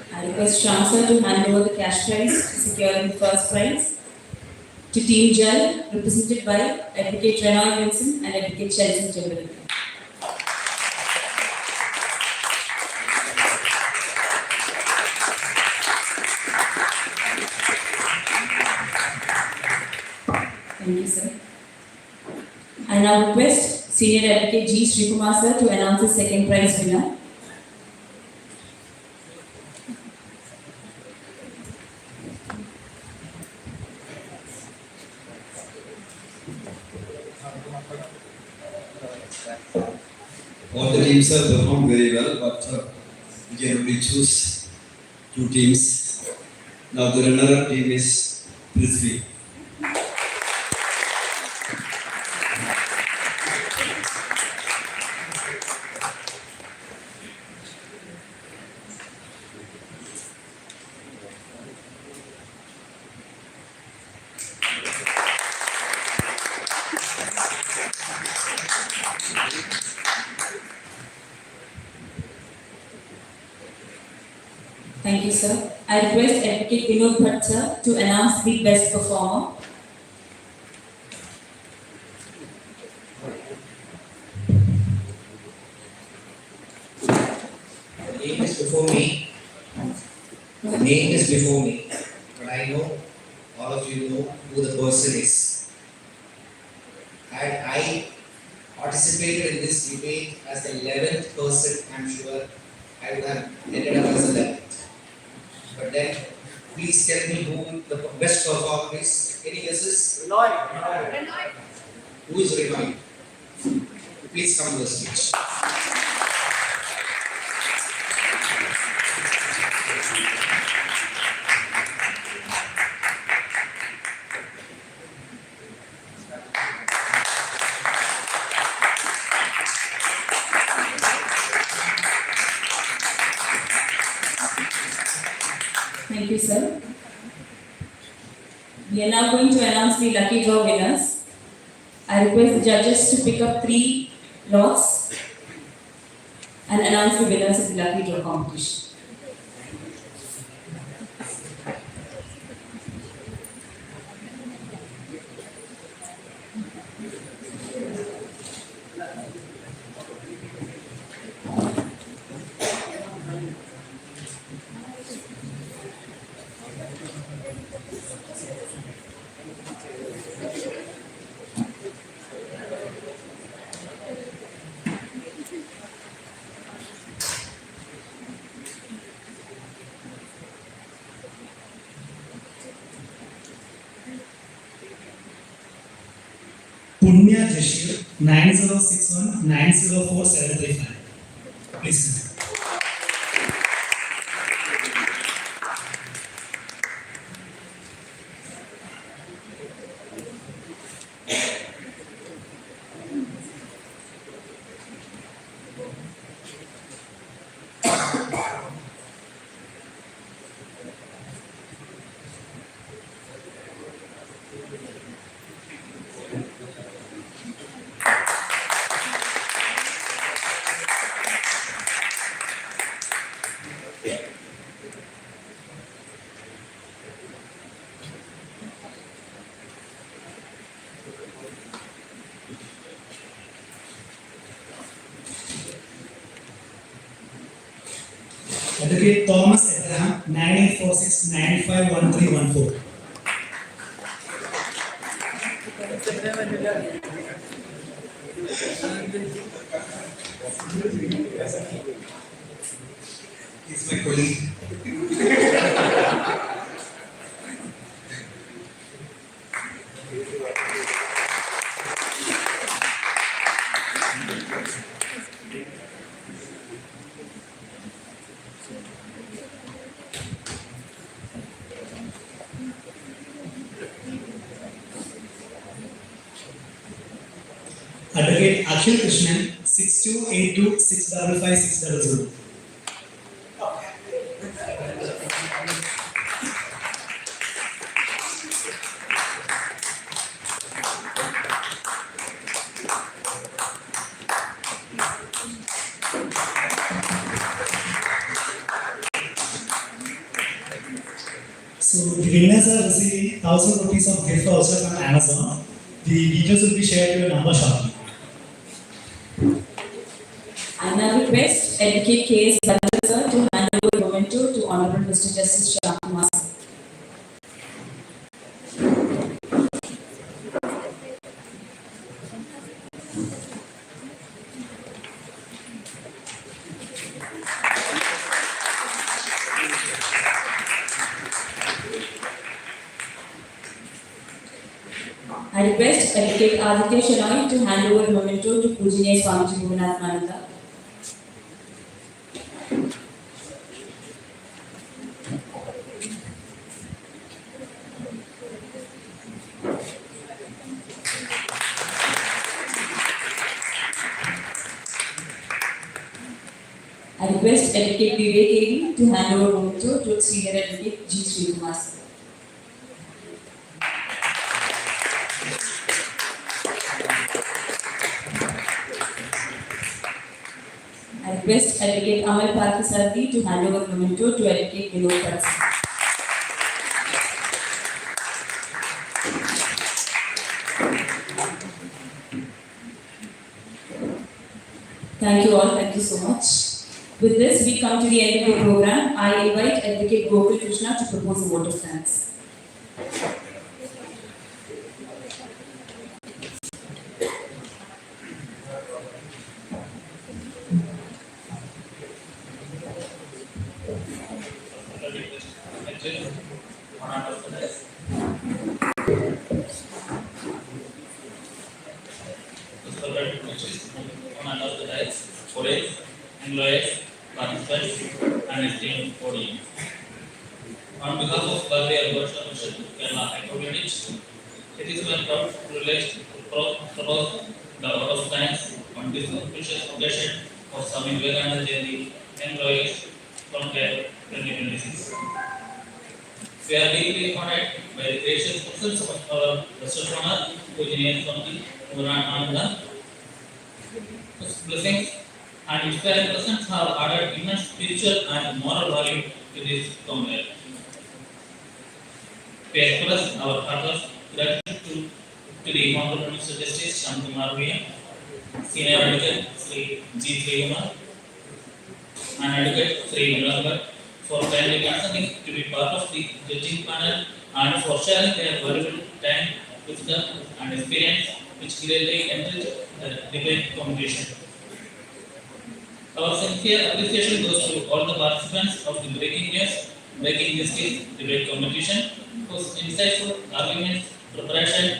I request Shyam sir to hand over the cash prize to secure the first prize to Team Jal, represented by Advocate Renoy Vincent and Advocate Chelsea Timberlake. Thank you, sir. I now request Senior Advocate G. Srikumar sir to announce the second prize winner. All the teams have performed very well, but we can only choose two teams. Now the runner-up team is Prithvi. Thank you, sir. I request Advocate Vinod Bhatt sir to announce the best performer. The name is before me. The name is before me. But I know, all of you know who the person is. Had I participated in this debate as the 11th person, I'm sure I would have ended up as the 11th. But then, please tell me who the best performer is. Any guesses? Renoy. Who is Renoy? Please come to the stage. Thank you, sir. We are now going to announce the lucky draw winners. I request the judges to pick up 3 lots and announce the winners of the lucky draw competition. Punya Jashir 9061 904 735. Please. Advocate Thomas Abraham 9846 951314. He's my colleague. Advocate Akhil Krishnan 6282 655 600. So the winners are receiving 1,000 rupees of gift voucher from Amazon. The details will be shared to your number shortly. I now request Advocate K.S. Bhattacharya sir to hand over the memento to Honorable Mr. Justice Shyam Kumar sir. I request Advocate Aditya Shenoy to hand over the memento to Pujaniya Swamiji Bhuvanathananda. I request Advocate Vivek Devi to hand over the memento to Senior Advocate G. Srikumar sir. I request Advocate Amal Parthasarathi to hand over the memento to Advocate Vinod Parasi. Thank you all, thank you so much. With this, we come to the end of the program. I invite Advocate Gokul Krishna to propose a vote of thanks. Employees, participants, and esteemed audience. On behalf of Bharatheeya Abhibhashaka Parishad, Kerala Academics, it is my proud privilege to propose the vote of thanks on this auspicious occasion of Swami Vivekananda Jayanti employees from Kerala 2026. We are deeply honored by the gracious presence of our Restorer Honor, Engineer Swami Murananda. His blessings and inspiring presence have added immense spiritual and moral value to this community. We express our heartfelt gratitude to the Honorable Mr. Justice Shankumar V, Senior Advocate Sri G. Srikumar, and Advocate Sri Mulangar for kindly consenting to be part of the judging panel and for sharing their valuable time, wisdom, and experience which greatly enrich the debate competition. Our sincere appreciation goes to all the participants of the Breaking News, Breaking Justice debate competition, whose insightful arguments, preparation,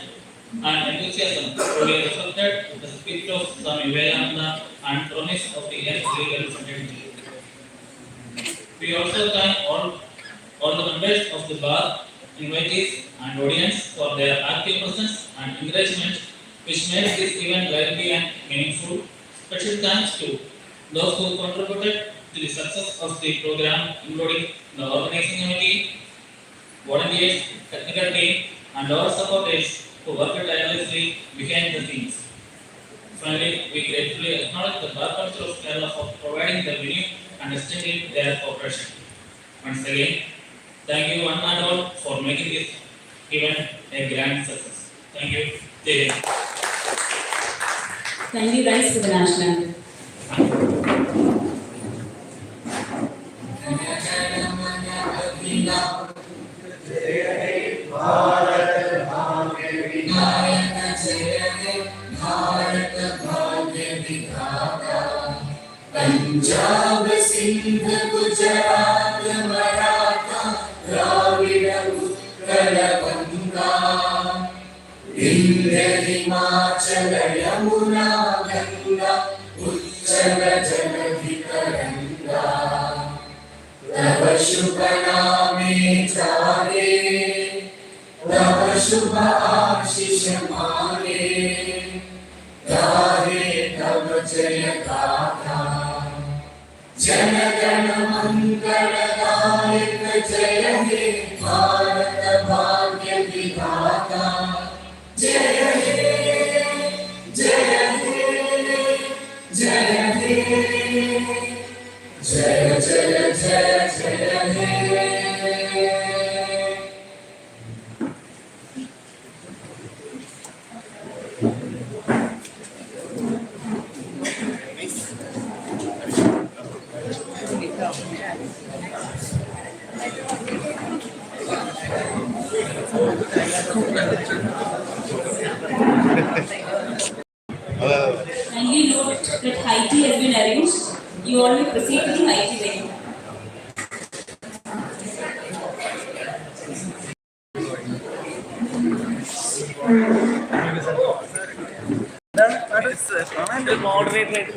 and enthusiasm truly reflected the spirit of Swami Vivekananda and promise of the young legal fraternity. We also thank all the members of the bar, invitees, and audience for their active presence and encouragement, which made this event lively and meaningful. Special thanks to those who contributed to the success of the program, including the organizing committee, volunteers, technical team, and all supporters who worked tirelessly behind the scenes. Finally, we gratefully acknowledge the Bar Council of Kerala for providing the venue and extending their cooperation. Once again, thank you one and all for making this event a grand success. Thank you. Jai Hind. Kindly rise for the national anthem. Punjab Sindh Gujarat Maratha Dravid Utkal Ganga Vindhya Himachal Yamuna Ganga उच्चल जलधि तरंगा तव शुभ नामे जागे तव शुभ आशीष मांगे गाहे तव जय गाथा जन गण मंगलदायक जय हे भारत भाग्य विधाता जय हे जय हे जय हे जय जय जय जय हे Kindly note that high tea has been arranged. You all may proceed to the high tea venue. Moderator